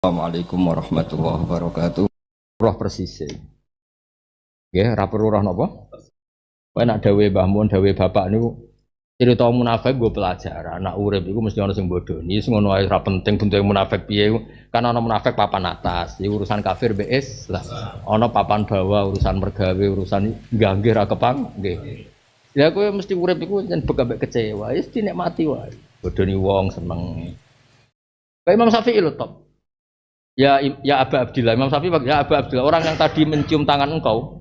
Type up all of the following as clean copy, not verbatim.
Assalamualaikum warahmatullahi wabarakatuh. Roh persis. Ya, ra perlu roh napa? Kowe nak dawuhe Mbah Mun, dawuhe bapak niku cerita munafik gue pelajaran. Nak urip iku mesti ana sing bodoni, sing ngono ae ra penting bentuke munafik piye. Kan ana munafik papan atas, iki urusan kafir BS lah. Ana papan bawah urusan mergawe, urusan nggih ra kepang nggih. Ya kowe mesti urip iku jan bekambek kecewa, wis dinikmati wae. Bodoni wong seneng. Kayak Imam Syafi'i lho top. Ya Aba Abdillah, Imam Syafi'i ya Aba Abdillah, orang yang tadi mencium tangan engkau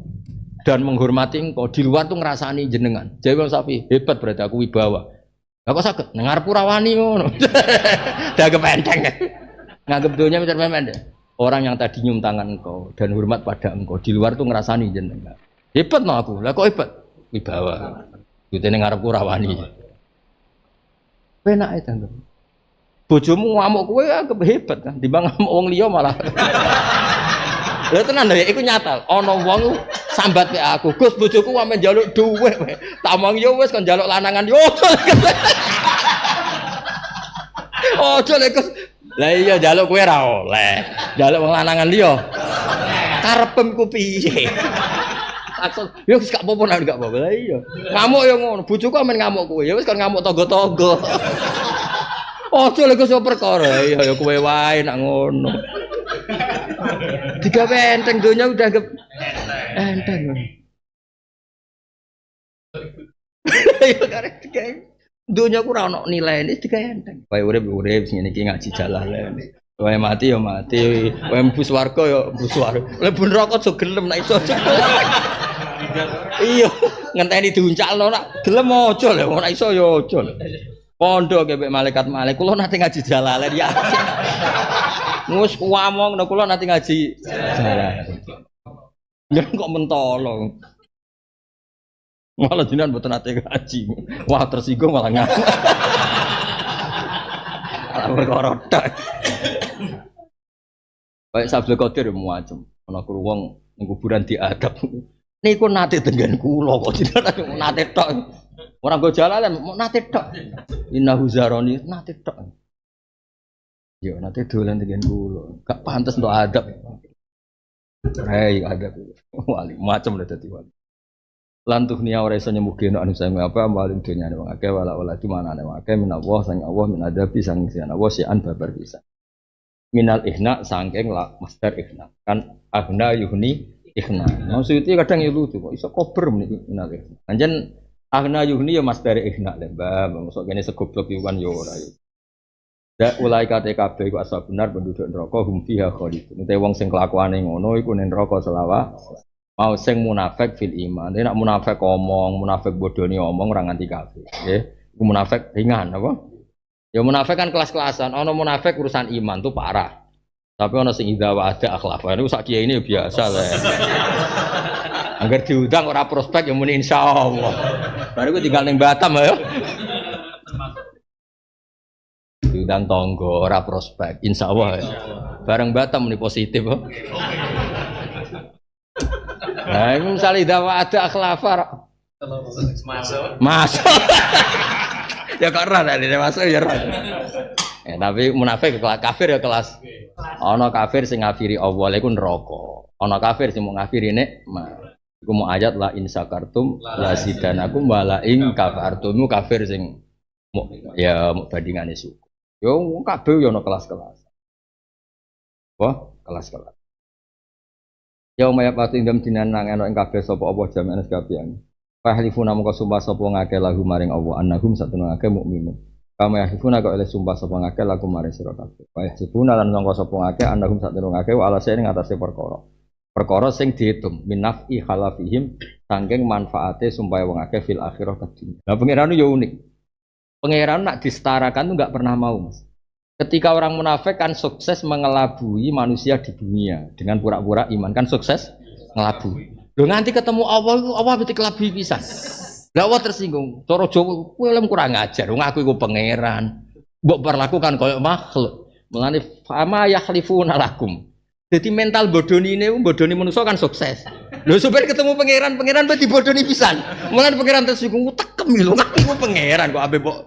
dan menghormati engkau di luar tuh ngerasani jenengan. Jadi Imam Syafi'i hebat berarti aku wibawa. Aku sakit dengar purawani ngono. Dianggap enteng. Nganggep dunia macam deh. Orang yang tadi nyium tangan engkau dan hormat pada engkau di luar tuh ngerasani jenengan. Hebat no aku. Lah kok hebat? Wibawa. Ditene ngarep purawani. Penak itu enggak. Bojomu ngamuk kowe ya hebat kan, timbang ngamuk wong liya malah. Lha tenan lho, iku nyata. Ana wong sambat ke aku, "Gus, bojoku ame njaluk dhuwit." Tak omong yo wis kon njaluk lanangan yo. Ojo lek Gus. Lah iya njaluk kowe ra oleh. Njaluk wong lanangan liya. Karepemku piye? Maksud, yo wis gak apa-apa nek gak apa-apa. Lah iya. Ngamuk yo ngono, bojoku ame ngamuk kowe. Ya wis kon ngamuk tangga-tangga. Ojo lek iso perkara ya kowe wae nak ngono. Digawe enteng donya udah enteng. Ya karek digawe. Donya ku ora ono nilai iki digawe enteng. Wae urip sing ngene iki ngaji jalalan. Wae mati ya mati, wae mlebu swarga ya mlebu swarga. Mlebu neraka aja gelem nek iso. Iya, ngenteni diuncalno nak gelem aja lho, nek iso ya aja lho. Pondok kebek malaikat kula nate ngaji jalalain ya. Ngus ngomong kula nate ngaji jalalain. Ya kok mentolong. Malah jenengan mboten nate ngaji. Wah tersinggung malah ngamuk. Malah perkara tok. Baik Sabtu Qadir muacem. Ana wong ning kuburan diadab. Niku nate dengan kula kok jenengan nate tok. Orang go jalalan mau nate tok. Innahu zaroni nate tok. Yo nate dolan dengan kula. Gak pantes untuk adab. Hei adab. Wali macam lah dadi wali. Lan tuhnia ora iso nyemugino anu sing apa maling dunyane wong akeh wala di manane wong akeh minallah sang Allah min adabi sang sian Allah sian babar bisa. Minal ihna sangking la master ihna. Kan agna yuhni ihna. Maksudnya kadang ya lucu kok iso kober minal ihna. Anjen Agna yuhni ya mas dari ihna lembah, maksud kene segoblok iku kan yo ora. Da ulai KTKB iku asal benar penduduk neraka hum fiha khalidun. Nek wong sing kelakuane ngono iku ning neraka selawat. Mau sing munafik fil iman. Nek munafik omong, munafik bodoni omong ora nganti kafir, nggih. Iku munafik ringan apa? Ya munafik kan kelas-kelasan. Ana munafik urusan iman tuh parah. Tapi ana sing idza wa ada akhlaf. Niku sak kiai ini biasa lah. Agar diundang ora prospek ya muni insyaallah. Baru gue tinggal ning Batam ya. Diundang tonggo ora prospek insyaallah ya. Bareng Batam muni positif kok. Nah, misalnya dawa ada akhlafar. Masuk. Ya kok ora nek masuk ya ora. Tapi munafik kafir ya kelas. Ana kafir sing ngafiri Allah iku neraka. Ana kafir sing mau ngafiri nikmat. Iku mau ayat la in sakartum la zidanakum wala in kafartum kafir sing ya bandingane suku. Yo kabeh yo ana kelas-kelas. Wah, kelas-kelas. Ya umaya pati ndem dinan nang eno ing kabeh sapa apa jami'an sekabian. Fahlifuna mongko sumpah sapa ngake lahu maring Allah annahum satuna ngake mukminun. Kama yahlifuna kok oleh sumpah sapa ngake lagu maring sira kabeh. Fahlifuna lan sangka sapa ngake annahum satuna ngake wa ala sing ngatasi perkara sing diitung minafi halafihim saking manfaate sumpah wong akeh fil akhirah kadine. Lah pangeran yo unik. Pangeran nak disetarakan tuh enggak pernah mau, Mas. Ketika orang munafik kan sukses mengelabui manusia di dunia dengan pura-pura iman kan sukses ngelabui. Lho nganti ketemu Allah mesti kelabui pisan. Lah Allah tersinggung. Cara Jawa kowe lem kurang ajar. Wong aku iku pangeran. Mbok perlakukan koyo makhluk. Mulane fama yahlifuna lakum. Jadi mental bodoni manusia kan sukses. Lho supaya ketemu pangeran berarti bodoni pisan. Mulane pangeran tersinggung tekem lho ngaku pangeran kok ape mbok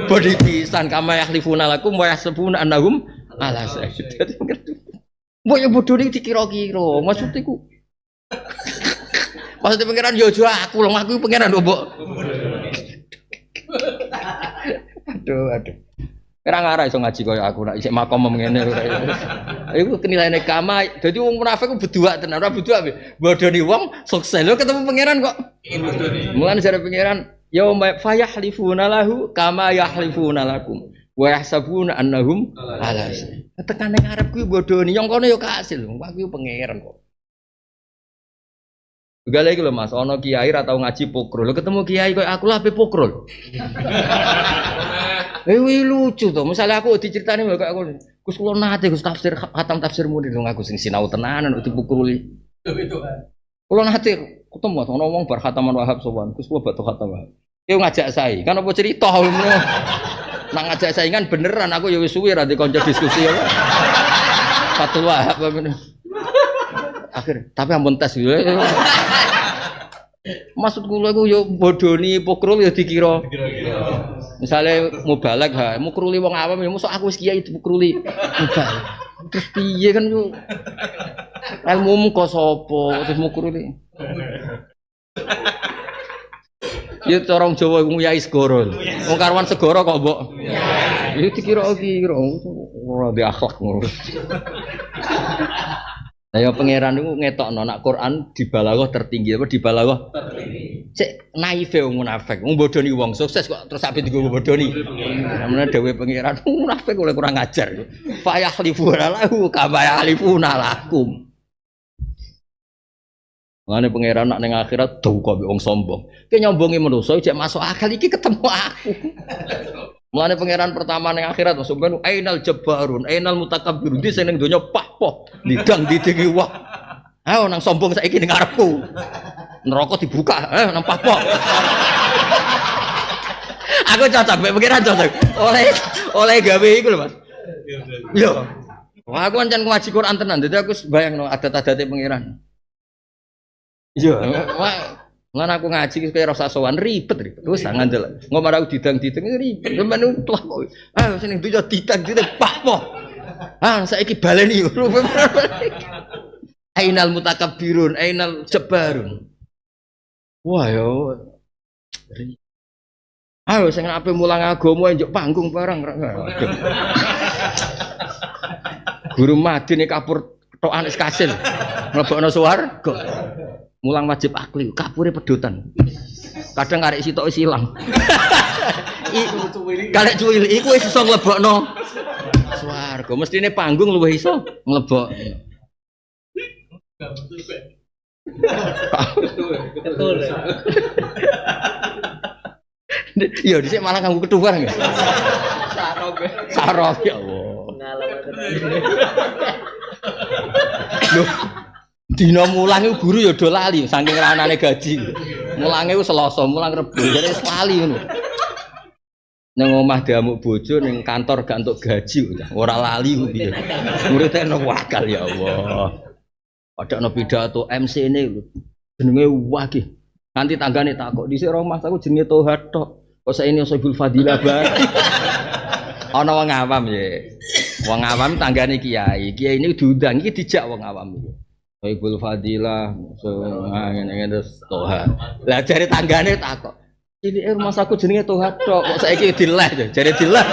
bodi pisan kama yahlifuna lakum wa yahsabuna annahum ala sayyid. Mbok ya bodoh iki dikira-kira. Maksud iku maksudnya pangeran yo aku lho aku pangeran mbok. Aduh. Kira ngara iso ngaji kaya aku nek isih makom ngene. Iku kenilaine kama. Dadi wong munafik ku berdua tenan, ora berdua bodoni wong sukses lho ketemu pangeran kok. Mulane jare pangeran yauma fayahlifuna lahu kama yahlifuna lakum wa yahsabuna annahum ala syai'. Tekane ngarep kuwi bodoni, yang kono yo kasil. Aku pangeran kok. Juga lagi lho Mas, ono kiai ra tau ngaji pokrol. Ketemu kiai koyo aku lah ape pokrol. Lucu to. Misalnya aku diceritani kok aku Gus kula nate Gus tafsir khatam tafsir muni dong aku sing sinau tenanan dipukruli. Kula nate ketemu ono wong bar khataman Wahab sowan. Gus kula batu khatam Wahab. Yo ngajak saing. Kan apa cerita ngono. Nang ngajak saingan beneran aku ya wis suwi ra dikonco diskusi ya. Fatul Wahab ngono. Akhir, tapi ampun tes yo. Maksud kula iku yo bodoni pokrol yo dikira. Misale mubalek ha, mukruli wong awam ya mosok aku wis kiai dipukruli. Mubalek. Terus piye kan yo. Ilmu kok sapa terus mukruli. Ya cara Jawa nguyai segara. Wong karwan segara kok mbok. Ya dikira-kira ora di akhlak ngono. Lah ya pangeran niku ngetokno nak Quran dibalaghah tertinggi apa dibalaghah tertinggi. Cek naife wong munafik. Wong bodoni wong sukses kok terus sampe digo bodoni. Namanya dawuh pangeran munafik oleh kurang ajar. Fa yahlifuna lahu kama yahlifuna lakum. Mane pangeran nak ning akhirat duh kok wong sombong. Ki nyombongi manusa cek masuk akal iki ketemu aku. Mulane pangeran pertama ning akhirat sampeyan ainal jabbarun, ainal mutakabbirun di sing ning donya pah-poh, lidang ditingi wah. Ayo nang sombong saiki ning ngarepku. Neraka dibuka, nang pah-poh. Aku cocok mek pangeran cocok. Oleh gawe iku lho Mas. Yo. Wah aku pancen ngaji Quran tenan, dadi aku bayangno adat-adate pangeran. Iya, lan aku ngaji kaya rasa sowan ribet. Wis ngandel. Ngomong aku didang-didang ribet. Men tuh kok. Ah sing dunya didang pah-poh. Ah saiki baleni. Ainal mutakabbirun, ainal jabbarun. Wah yo. Ayo sing ape mulang agama njuk panggung barang. Guru Madin kapur ketokan wis kasil. Mlebokno swarga. Mulang wajib akli, kapure pedotan. Kadang arek sitok wis ilang. Kalek cuwili iku wis iso mlebokno swarga. Mestine panggung luwih iso mlebok. Betul. Iya dhisik malah kanggo ketuwar nggih. Sarok ya Allah. Loh, dina mulang iku guru ya do lali saking ranane gaji. Mulange ku Selasa, mulang Rebo. Jare wis lali ngono. Nang omah diamuk bojo ning kantor gak entuk gaji ora lali ku piye. Muridé nang wakal ya Allah. Padakno pidato MC-ne lho. Jenenge wah iki. Nanti tanggane takok dhisik Mas aku jenenge Tohat tok. Kok saene Soibul Fadilah bae. Ana wong awam ya. Wong awam tanggane kiai. Kiai ini diundang iki dijak wong awam iki. Soibul Fadilah, ngene-ngene terus Tohat. Lah jare tanggane takok. Ini Mas aku jenenge Tohat tok. Kok saiki dileh jare dileh.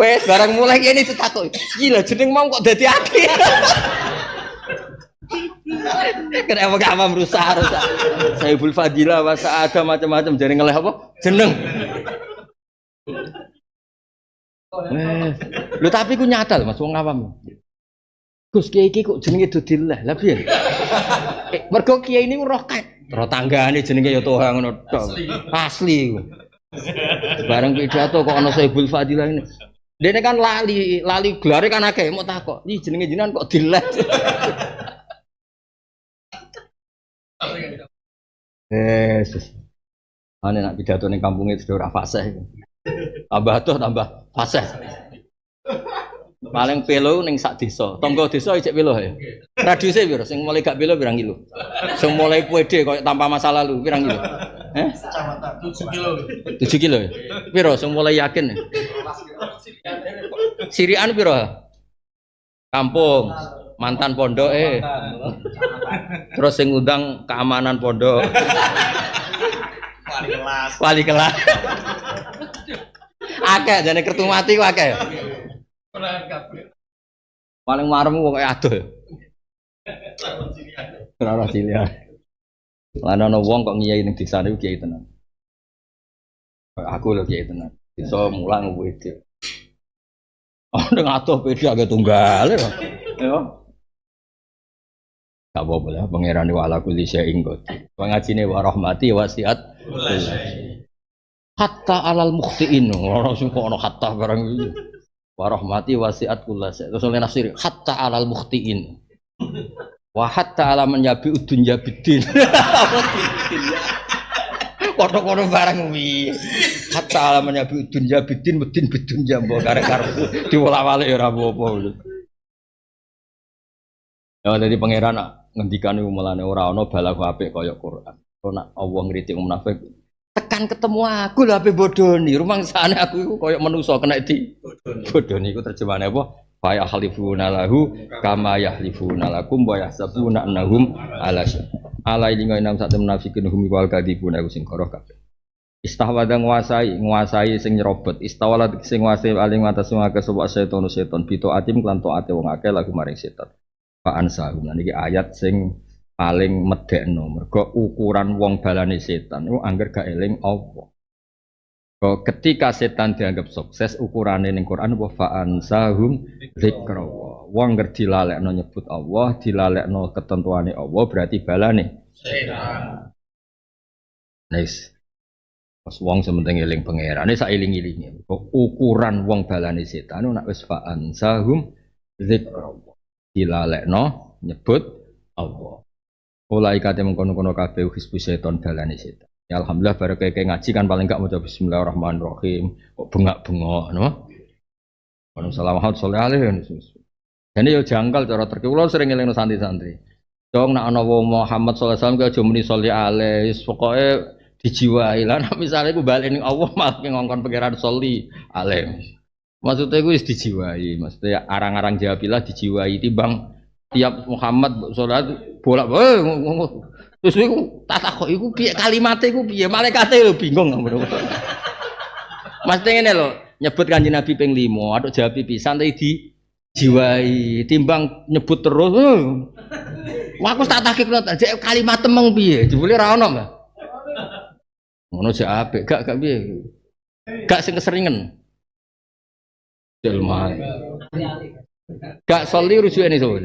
Wes barang mulai ini ditakok. Gila jeneng mau kok dadi akeh. Kenapa gak awam rusak. Soibul Fadilah wasa ada macam-macam jare ngeleh apa? Jeneng. Lho tapi ku nyata lho Mas wong awam. Gus kiai iki kok jenenge Dodillah. Lah piye? Mergo kiai ini roh kan. Roh tanggane jenenge ya Toha ngono tok. Asli. Bareng pidato kok ana Soibul Fadilah ini. Dene kan lali gelare kan akeh mau takok. Iki jenenge jenengan kok Dillah. Yesus. Ane nak pidato ning kampunge sudah ora fasih. Tambah atuh tambah fasih. Paling pelo ning sak desa. Tangga desa ijek pelo ya. Radiuse piro? Sing mulai gak pelo pirang kilo? Sing mulai pede koyo tanpa masa lalu pirang kilo? Kecamatan 7 kilo. 7 kilo. Piro sing mulai yakin? Sirian piro? Kampung, mantan pondok terus sing ngundang keamanan pondok. Wali kelas. Akeh jane kertu mati ku akeh. Paling marem wong kaya adoh. Ora cilik. Lan ana wong kok ngiyai ning desa niku kiai tenan. Aku lho kiai tenan. Iso mulang kuwi. Oh, dengan atuh beda agak tunggal ya. Gak apa-apa lah, pangeran wa ala kulli syai'in qadir. Pengajine wa rahmati wasiat. Hatta alal mukhtiin. Ora sing kok ana hatta barang iki. Wa rahmati wasiat kulli syai'. Terus oleh nafsir hatta alal mukhtiin. Wa hatta ala man yabi dunya bidin. Kono-kono barang wi. Hatta alamanya dunya bidin medin bidun jambo karek-karek diwolak-walik ya ora apa-apa. Ya dadi pangeran ngendikan iku mulane ora ana balaghah apik kaya Quran. Kok nak Allah ngritik munafik tekan ketemu aku lho ape bodoni. Rumangsane aku iku kaya manusa kena di bodoni iku terjemahane apa? Fa yahlifuna lahu kama yahlifuna lakum wa yahsabuna annahum ala ini nang sak munafikin hum wal kadibun aku sing karo kabeh. Istahwada nguasai sing nyerobot. Istawala sing nguasai aling atas ngake sapa setan bito atim klan taate wong akeh lagu maring setan. Fa ansa lan iki ayat sing paling medekno mergo ukuran wong balane setan iku angger gak eling apa. Kok ketika setan dianggap sukses ukurane ning Quran apa fa ansahum dzikra. Wong angger dilalekno nyebut Allah, dilalekno ketentuane Allah berarti balane setan. Nice. Pas wong sementing eling pangerane sak eling-elinge. Kok ukuran wong balane setan nek wis fa ansahum dzikra. Dilalekno nyebut Allah. Mulai kate mengkono-kono kabeh hizbu setan balane setan. Ya alhamdulillah bareng kayak ngaji kan paling gak maca bismillahirrahmanirrahim. Kok bengak-bengok no? Assalamualaikum warahmatullahi wabarakatuh. Jadi yo janggal cara terkira kula sering ngelingno santri-santri. Dong nak ana wong Muhammad sallallahu alaihi wasallam ki aja muni sholli alaihi, pokoke dijiwai. Lah nek misale ku bali ning Allah malah ngongkon pangeran sholli alaihi. Maksudnya ku wis dijiwai, maksudnya arang-arang jawabilah dijiwai timbang tiap Muhammad salat bolak-balik terus iku tak takok iku piye kalimate iku piye malaikate lho bingung ngono. Mas ngene lho nyebut Kanjeng Nabi ping 5 atuk jawab pisan ta dijiwai timbang nyebut terus. Wah aku tak takik lho kalimat temeng piye jebule ra ono Mbah. Ngono jek apik gak piye. Gak sing keseringan. Jelma. Gak soli rujukane to.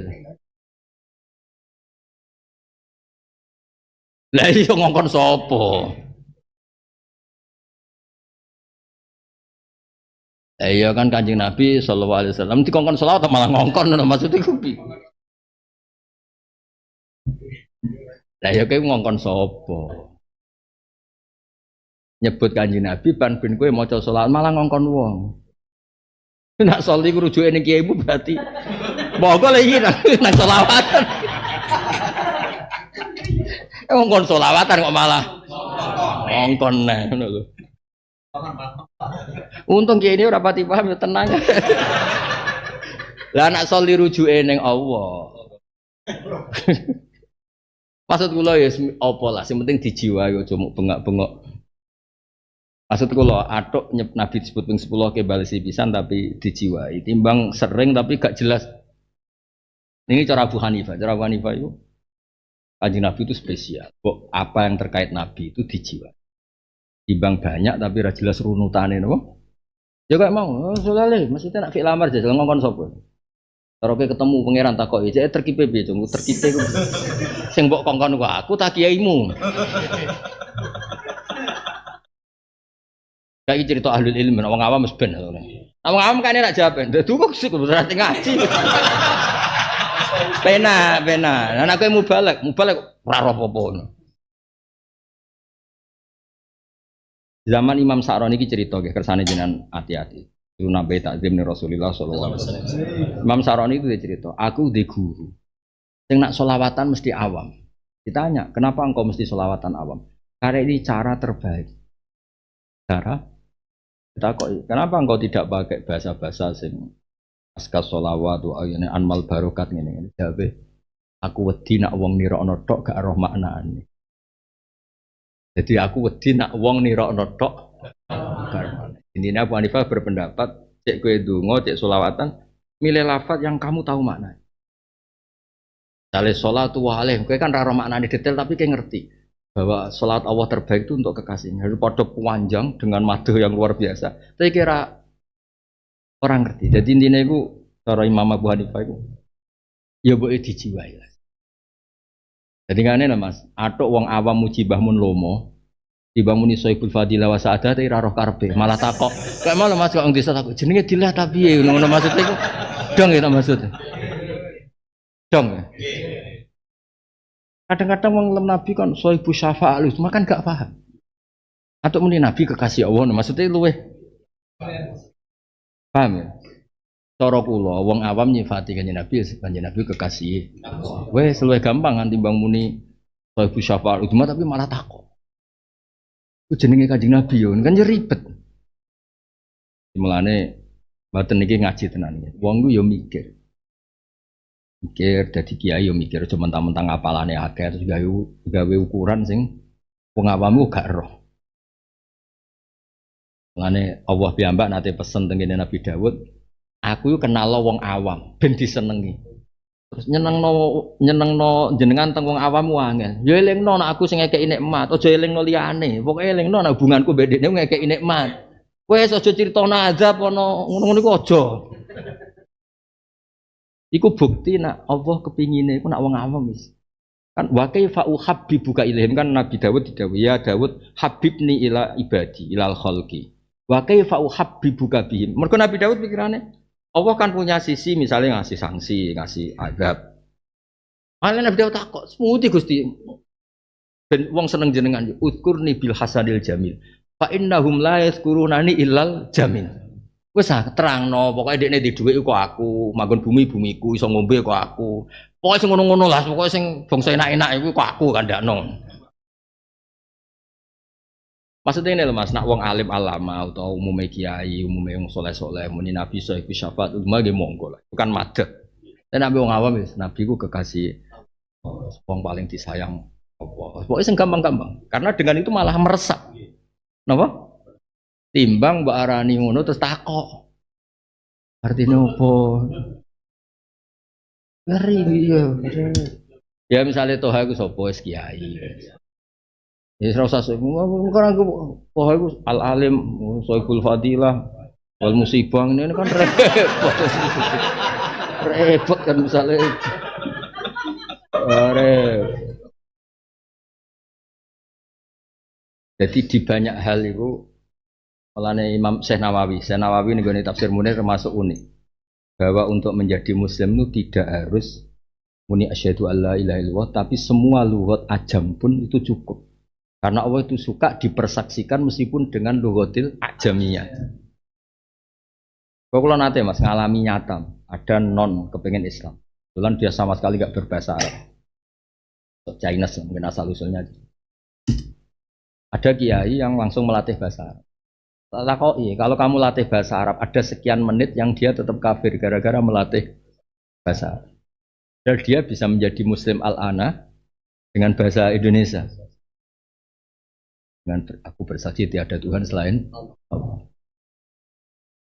Lah iya ngongkon sapa? Iya kan Kanjeng Nabi sallallahu alaihi wasallam dikongkon selawat malah ngongkon maksud iku piye? Lah ya kowe ngongkon sapa? Nyebut Kanjeng Nabi ban ben kowe maca selawat malah ngongkon wong. Nek soli ku rujuke ning kiaimu berarti monggo lha iki nang selawatan. Ngongkon selawatan kok malah ngongkon neh ngono lho. Untung kiai ini ora pati paham ya tenang. Lah anak soli rujuke ning Allah. Maksud kula ya apa lah sing penting dijiwai aja mung bengak-bengok. Maksud kula atuk Nabi disebut ping 10 ke balesi pisan tapi dijiwai. Timbang sering tapi gak jelas. Ini cara Abu Hanifah. Cara Abu Hanifah itu Kanjeng Nabi itu spesial. Kok apa yang terkait Nabi itu dijiwai. Timbang banyak tapi ra jelas runutane napa? Ya kok mau, solale, maksudnya nak fik lamar jajal ngongkon sapa? Karo ketemu pangeran takoki, "Cek terkipe piye, Cung? Terkipe ku." Sing mbok kongkon ku aku tak kiaimu. Kayak cerita ahli ilmu, wong awam wis ben. Wong awam kan nek jawab, "Duh kok sik berarti ngaji." Pena. Lah nek kowe mubalek ora apa-apa ngono. Zaman Imam Sa'roni iki cerita nggih kersane jenengan hati-hati. Itu nabi takzim ni Rasulullah sallallahu alaihi wasallam. Imam Sa'roni itu dia cerita, aku di guru. Sing nak solawatan mesti awam. Ditanya, kenapa engkau mesti solawatan awam? Karena ini cara terbaik. Cara Ditakoki, kenapa engkau tidak pakai bahasa-bahasa sing askas sholawat wa ayune anmal barokat ngene. Jawabe, aku wedi nak wong nirokno tok gak roh maknane. Jadi aku wedi nak wong nirokno tok gak roh maknane. Intinya Abu Hanifah berpendapat, cek kowe donga, cek sholawatan, milih lafaz yang kamu tahu maknanya. Misalnya sholatu wa alaih, kowe kan ra roh maknane detail tapi kowe ngerti bahwa sholat Allah terbaik itu untuk kekasihnya. Harus pada panjang dengan madu yang luar biasa. Saya kira orang ngerti. Jadi intinya itu cara Imam Abu Hanifah itu ya boleh dijiwai lah. Jadi ngene lah Mas, atok wong awam muji Mbah Mun lomo, tiba muni Soibul Fadilah wa Sa'adah ira roh karepe, malah takok. Kayak malah Mas kok wong desa takok jenenge dilah ta piye ngono maksudnya iku. Dong ya maksudnya. Dong ya. Kadang-kadang wong lem Nabi kan Soibu Syafa'al, cuma kan gak paham. Atau muni Nabi kekasih Allah, maksudnya luweh paham ya? Cara kula wong awam nyifati kanjeng Nabi kekasih. Wes luwih gampang kan timbang muni Soibu Syafa'al, cuma tapi malah takok. Ku jenenge kanjeng Nabi yo, kan ribet. Mulane mboten niki ngaji tenan iki. Wong ku yo mikir dadi kiai yo mikir cuma mentang-mentang apalane akeh terus gawe ukuran sing wong awamu gak roh. Mulane Allah piyambak nate pesen tengene Nabi Daud, aku yo kenal wong awam ben disenengi. Terus nyenengno jenengan teng wong awam angel. Ya elingno nek aku sing ngekeki nikmat, aja elingno liyane. Pokoke elingno nek hubunganku mbek dekne ngekeki nikmat. Wes aja critana azab ana ngono-ngono iku aja. Iku bukti nak Allah kepingine iku nak wong awam wis. Kan wa kaifa uhabbibuka ilaihim kan Nabi Daud didhawuhi ya Daud habibni ila ibadi ilal khalqi. Wa kaifa uhabbibuka bihim. Mergo Nabi Daud pikirane Allah kan punya sisi misalnya ngasih sanksi, ngasih adab. Malah Nabi Daud takok, "Semuti Gusti." Ben wong seneng jenengan udkurni bil hasanil jamil. Fa innahum la yazkurunani illal jamil. Wes terangno, pokoke dekne di dhuwit kok aku, manggon bumiku, iso ngombe kok aku. Pokoke sing ngono-ngono lah, pokoke sing bangsa enak-enak iku kok aku kandakno. Maksudnya ini loh Mas, nak wong alim alama atau umumnya kiai, umumnya wong soleh-soleh, muni nabi sahih syafaat, umumnya ge monggo lah, bukan madeg. Dan nabi wong awam wis, nabi ku kekasih wong paling disayang Allah. Pokoknya sing gampang-gampang, karena dengan itu malah meresap. Napa? Timbang mbak arani ngono terus takok. Artinya apa? Ngeri ya. Ya misalnya toha iku sapa wis kiai. Ya ora usah bukan aku toha iku al alim, Soibul Fadilah, wal musibah ini kan repot. Repot kan misalnya. Jadi di banyak hal itu malane Imam Syekh Nawawi nih gone tafsir Munir termasuk unik bahwa untuk menjadi muslim itu tidak harus muni asyhadu alla ilaha illallah tapi semua lughat ajam pun itu cukup karena Allah itu suka dipersaksikan meskipun dengan lughatil ajamiyah. Kalau nate Mas ngalami nyata ada non kepengen Islam, kebetulan dia sama sekali gak berbahasa Arab, Chinese mungkin asal usulnya. Ada kiai yang langsung melatih bahasa Arab. Takoi, kalau kamu latih bahasa Arab ada sekian menit yang dia tetap kafir gara-gara melatih bahasa Arab. Dan dia bisa menjadi muslim al-ana dengan bahasa Indonesia. Dengan aku bersaksi tiada Tuhan selain Allah.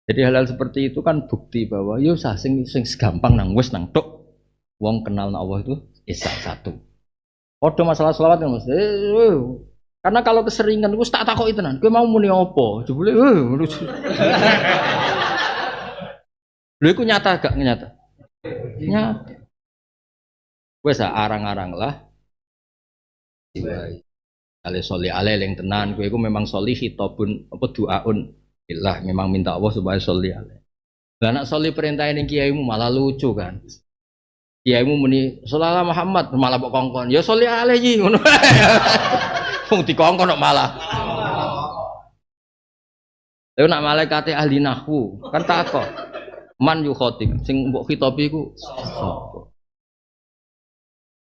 Jadi hal-hal seperti itu kan bukti bahwa yo sing gampang nang wis nang tok wong kenal nang Allah itu isa satu. Padha masalah selawat Mas. Karena kalau keseringan gue tak takut itu nan, gue mau muni apa? Jebule, lu itu nyata gak nyata? Nyata. Gue arang-arang lah. Ale soli ale yang tenan, gue memang soli hitobun apa doaun, ilah memang minta Allah supaya soli ale. Lah nak soli perintah ini kiaimu malah lucu kan? Kiaimu muni sholala Muhammad malah kok kongkon, ya soli ale ji ngono. Wong dikongkon kok malah. Lha nak malaikate ahli nahwu kan takok. Man yu khatib sing mbok khitobi iku sapa?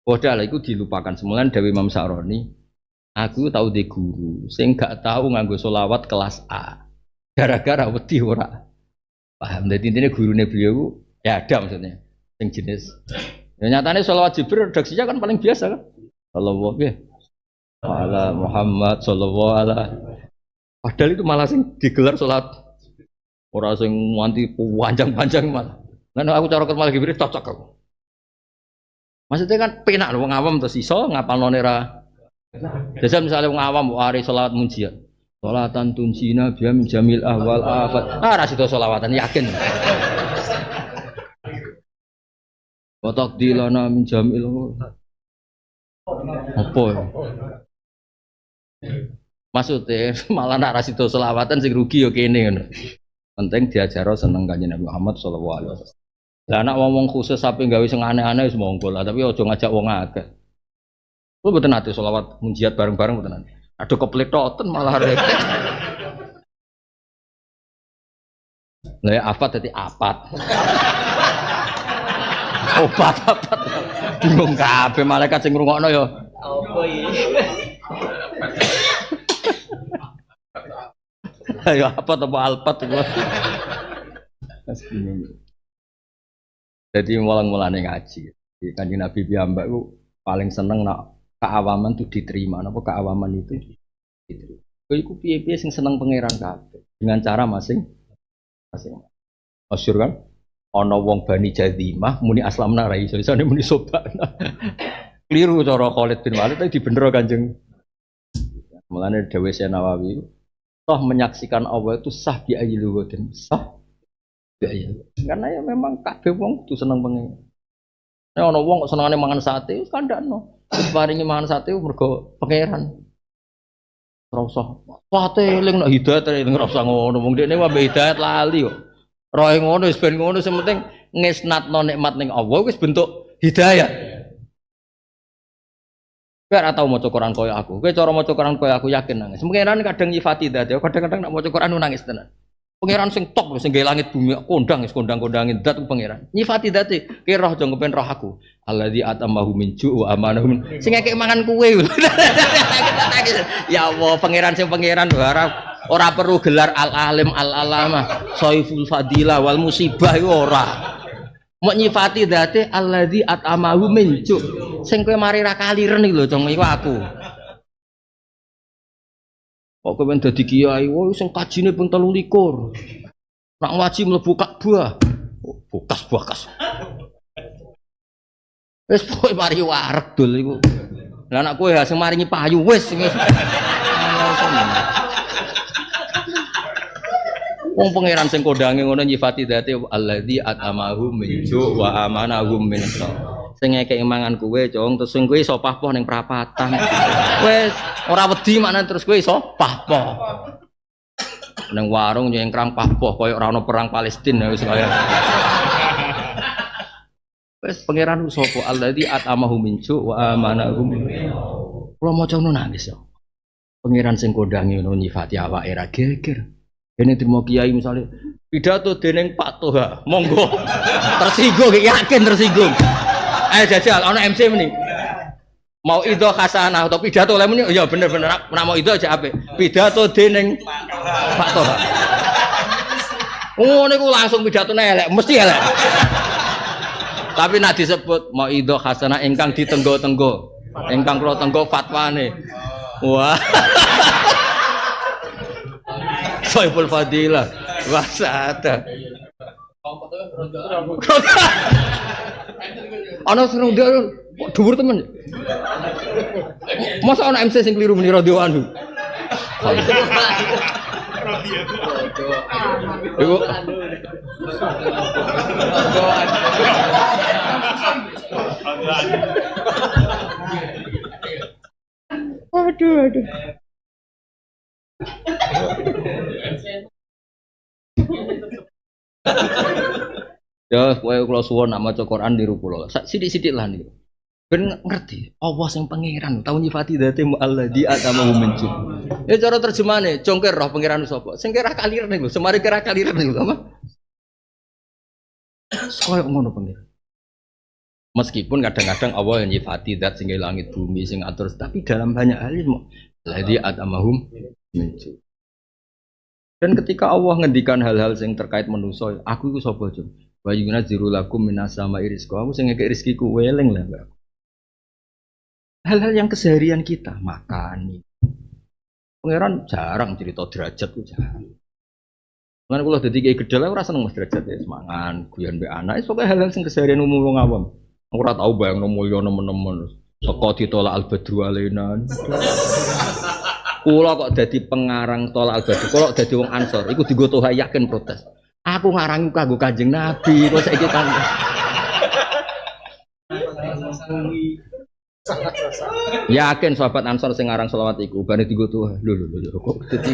Padahal iku dilupakan semulan Dewi Imam Sa'roni. Aku tahu di guru sing gak tahu nganggo selawat kelas A. Gara-gara wedi ora paham. Dadi intine gurune beliau ya ada maksudnya sing jenis. Ya nyatane sholawat Jibril redaksinya kan paling biasa kan. Sallallahu ala Muhammad sallallahu ala. Padahal itu malah sing digelar sholat ora sing nganti panjang-panjang malah. Lan aku cara ketemu Jibril cocok aku. Maksudnya kan penak lho wong awam terus iso ngapalno ora. Jasa misalnya wong awam hari sholawat munjiat. Sholatan tunsina biam jamil ahwal afat. Ah rasido sholawatan yakin. Watak dilana min jamil. Apa? Maksudnya malah nak rasido sholawatan sing rugi yo kene ngono. Penting diajaro seneng Kanjeng Nabi Muhammad sallallahu alaihi wasallam. Lah anak wong khusus sampe gawe sing aneh-aneh wis monggo lah, tapi aja ngajak wong akeh. Kuwi mboten ate sholawat munjiat bareng-bareng mboten ate. Aduh kepletoten malah repot. Lah ya afat dadi apat. Obat apat. Bingung kabeh malaikat sing ngrungokno ya. Apa iki? Ayo apa alpat gua. Jadi mulang-mulane ngaji. Di Kanjeng Nabi piyambak ku paling seneng nak keawaman itu diterima. Napa keawaman itu diterima. Iku piye-piye sing seneng pangeran kabeh dengan cara masing-masing. Masyhur kan? Ana wong Bani Jadzimah muni aslamna ra iso, isane muni sobana. Kliru cara Khalid bin Walid tapi dibener Kanjeng. Mulane dawuh Syekh Nawawi, toh menyaksikan Allah itu sah bi ayyiluwatin. Sah bi ayyiluwatin. Karena ya memang kabeh wong kudu seneng pangeran. Nek ana wong kok senengane mangan sate, wis kandhakno. Wis paringi mangan sate mergo pangeran. Ora usah. Sate eling nek hidayat eling ora usah ngono. Wong dekne wae hidayat lali kok. Roe ngono wis ben ngono sing penting ngesnatno nikmat ning Allah wis bentuk hidayat. Kowe ora tau maca Quran koyo aku. Kowe cara maca Quran koyo aku yakin nangis. Pangeran kadang nyifati zat, kadang-kadang nek maca Quran nangis tenan. Pangeran sing top sing gawe langit bumi kondang wis kondang-kondangin zat pangeran. Nyifati zate, ki roh aja ngepen roh aku. Alladzi atamahu min ju' wa amanahu min. Sing ngekek mangan kowe. Ya Allah, pangeran sing pangeran ora perlu gelar al-alim al-alamah, saiful fadilah wal musibah iku ora. Mau nyifati zate alladzi atamahu min ju'. Sing kowe mari ra kaliren iki lho, Cong, iku aku. Kok kowe dadi kiai, woi sing kajine ping 23. Nak ngaji mlebu Ka'bah. Bokas. Wis kowe mari wareg dul iku. Lah anak kowe sing maringi payu wis. Wong pangeran sing kondange ngono nyifati dzate allazi atamahu min ju' wa amanahum min khawf. Sing ngekeki mangan kowe, Cong, terus sing kowe iso pahpoh ning prapatan. Wis ora wedi maknane terus kowe iso pahpoh. Ning warung nyengkrang pahpoh koyo ora ono perang Palestina wis kaya. Wis pangeran sapa allazi atamahu min ju' wa amanahum min khawf. Kulo maca ngono nangis yo. Pangeran sing kondange ngono nyifati awake ra geger. Ini terima kiai misalnya pidato dening Pak Toha, monggo tersinggung, yakin tersinggung. Ayo jajal, ono MC mending. Mau itu hasanah atau pidato oleh mending, ya bener-bener. Nak mau itu aja apa? Pidato dening Pak Toha. Oh, niku langsung pidato elek, mesti elek. Tapi nak disebut mau itu hasanah ingkang ditenggo-tenggo, ingkang kula tenggo fatwane. Wah. Saiful Fadilah wasata. Ana serung dhuwur temen. Masa ana MC sing kliru muni radhiyallahu anhu. Ibu. Aduh. Ya, kowe kula suwun nak maca Quran niru kula. Sithik-sithik lah niku. Ben ngerti, Allah sing pangeran, tau nyifati dzate alladzi atamahu min ju'. Ya cara terjemahane, congker roh pangeran sapa? Sing kira kaliren niku, semari kira kaliren niku apa? Koyo ngono pangeran. Meskipun kadang-kadang Allah yang nyifati zat sing langit bumi sing atur, tapi dalam banyak hal alladzi atamahu min ju'. Dan ketika Allah ngendikan hal-hal yang terkait manusia, aku itu sapa jum? Wa yunazziru lakum minas sama'i rizqa. Aku sing ngekek rezekiku weleng lah enggak. Hal-hal yang keseharian kita, makan. Pangeran jarang cerita derajat ku jarang. Lan kula dadi kiai gedhe ora seneng mas derajat ya semangan, guyon mbek anak, pokoke hal-hal sing keseharian umum wong awam. Aku ora tau bayangno mulya nemen-nemen. Saka ditolak al-badru alainan. Kula kok dadi pengarang tolak al-badru, kula dadi wong Ansor, iku dienggo Toha yakin protes. Aku ngarang kanggo Kanjeng Nabi, kok saiki kan. Yakin sahabat Ansor sing ngarang selawat iku bare dienggo Toha. Lho kok dadi.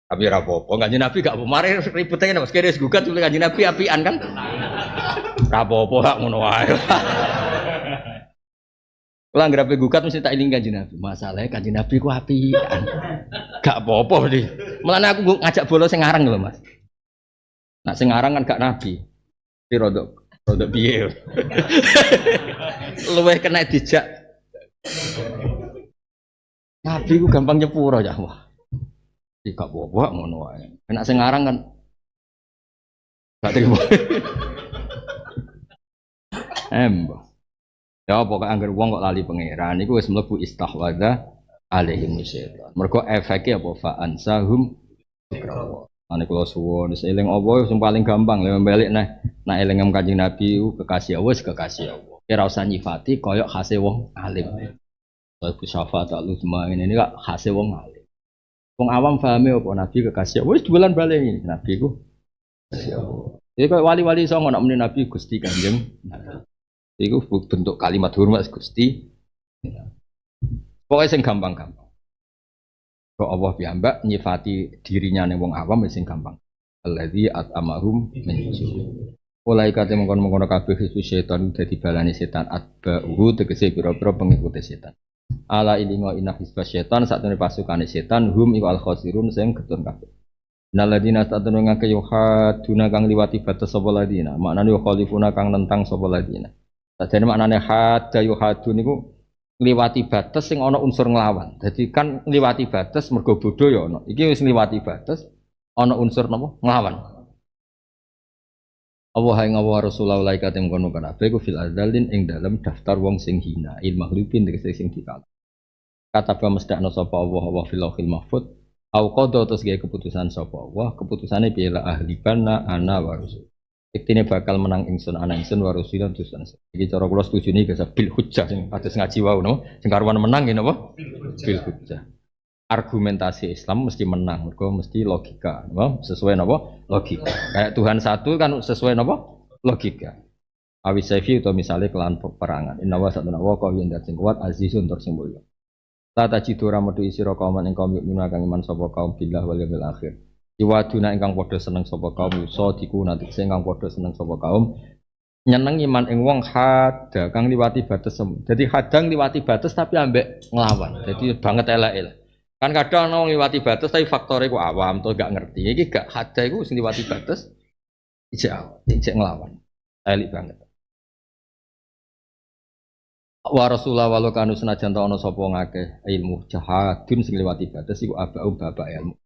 Tapi ora apa-apa, Kanjeng Nabi gak apa mari ribete ngene Mas, kene gugat cuma Kanjeng Nabi apian kan. Ora apa-apa hak ngono wae. Lah ngrape gugat mesti tak eling Kanjeng Nabi. Masalahe Kanjeng Nabi ku apian. Gak apa-apa di. Mulane aku ngajak bola sing ngarang lho Mas. Nak sing ngarang kan gak Nabi. Ki rodok piye. Luwih kena dijak. Nabi ku gampang nyepuro ya wah. Iki gak apa-apa ngono wae. Nek sing ngarang kan gak terima. Ya pokoknya anggar wong kok lali pangeran iku wis mlebu istahwadha alaihim syaitan. Mergo efeke apa fa ansahum zikrallah. Ane kula suwun wis eling apa sing paling gampang lha balik nah eling Kanjeng Nabi kekasih Allah wis kekasih Allah. Ora usah nyifati koyok khase wong alim. Iku syafaat al-uzma ini kok khase wong alim. Wong awam pahame apa Nabi kekasih Allah wis bulan balik ini Nabi ku kekasih Allah. Jadi kok wali-wali songo nak muni Nabi Gusti Kanjeng Nabi. Iku bentuk kalimat hormat Gusti. Pokoknya sing gampang-gampang. Kok Allah piyambak nyifati dirinya ning wong awam sing gampang. Alladzi at'amahum min ju'. Mulai kate mengkon-mengkon kabeh Yesus setan dadi balane setan atba'uhu tegese pira-pira pengikut setan. Ala ilingo inna hisbas setan sakjane pasukane setan hum iku al-khasirun sing getun kabeh. Naladina satune ngake yuhaduna kang liwati batas sapa ladina. Maknane khalifuna kang nentang sapa ladina. Jadi maknanya hadda yuhadun itu ngliwati batas sing ana unsur nglawan. Jadi kan ngliwati batas mergo bodho ya ana. Iki wis ngliwati batas ana unsur napa? Nglawan. Allah ing Allah Rasulullah laikate ngono kan ape ku fil adzalin ing dalem daftar wong sing hina il maghribin tegese sing dikalah. Kata ba mesdakno sapa Allah fil lauhil mahfuz au qada terus gawe keputusan sapa Allah, keputusane piye la ahli bana ana wa rasul. Iktine bakal menang ingsun ana ingsun wa rasulan tusan. Iki cara kula setuju niki bil hujjah sing kados ngaji wau no. Sing karuan menang nggih napa? Bil hujjah. Argumentasi Islam mesti menang, mergo mesti logika, napa? Sesuai napa? Logika. Kayak Tuhan satu kan sesuai napa? Logika. Awi saifi atau misalnya kelan peperangan. Inna wa satuna wa qawiyun dat sing kuat azizun tur sing mulya. Ta tajidu ramadu isira kauman ing kaum mukmin kang iman sapa kaum billah wal yaumil akhir. Iwaduna ingkang padha seneng sapa kaum sadiku nanti sing kang padha seneng sapa kaum nyeneng iman ing wong hada kang liwati batas. Jadi kadang liwati batas tapi ambek nglawan. Jadi banget elek. Kan kadang ana wong liwati batas tapi faktore ku awam to gak ngerti. Iki gak hada iku sing liwati batas ijek nglawan. Elik banget. Wa Rasulullah walau kanu senajan ta ana sapa ngakeh ilmu jahadun sing liwati batas iku abau bapak ilmu.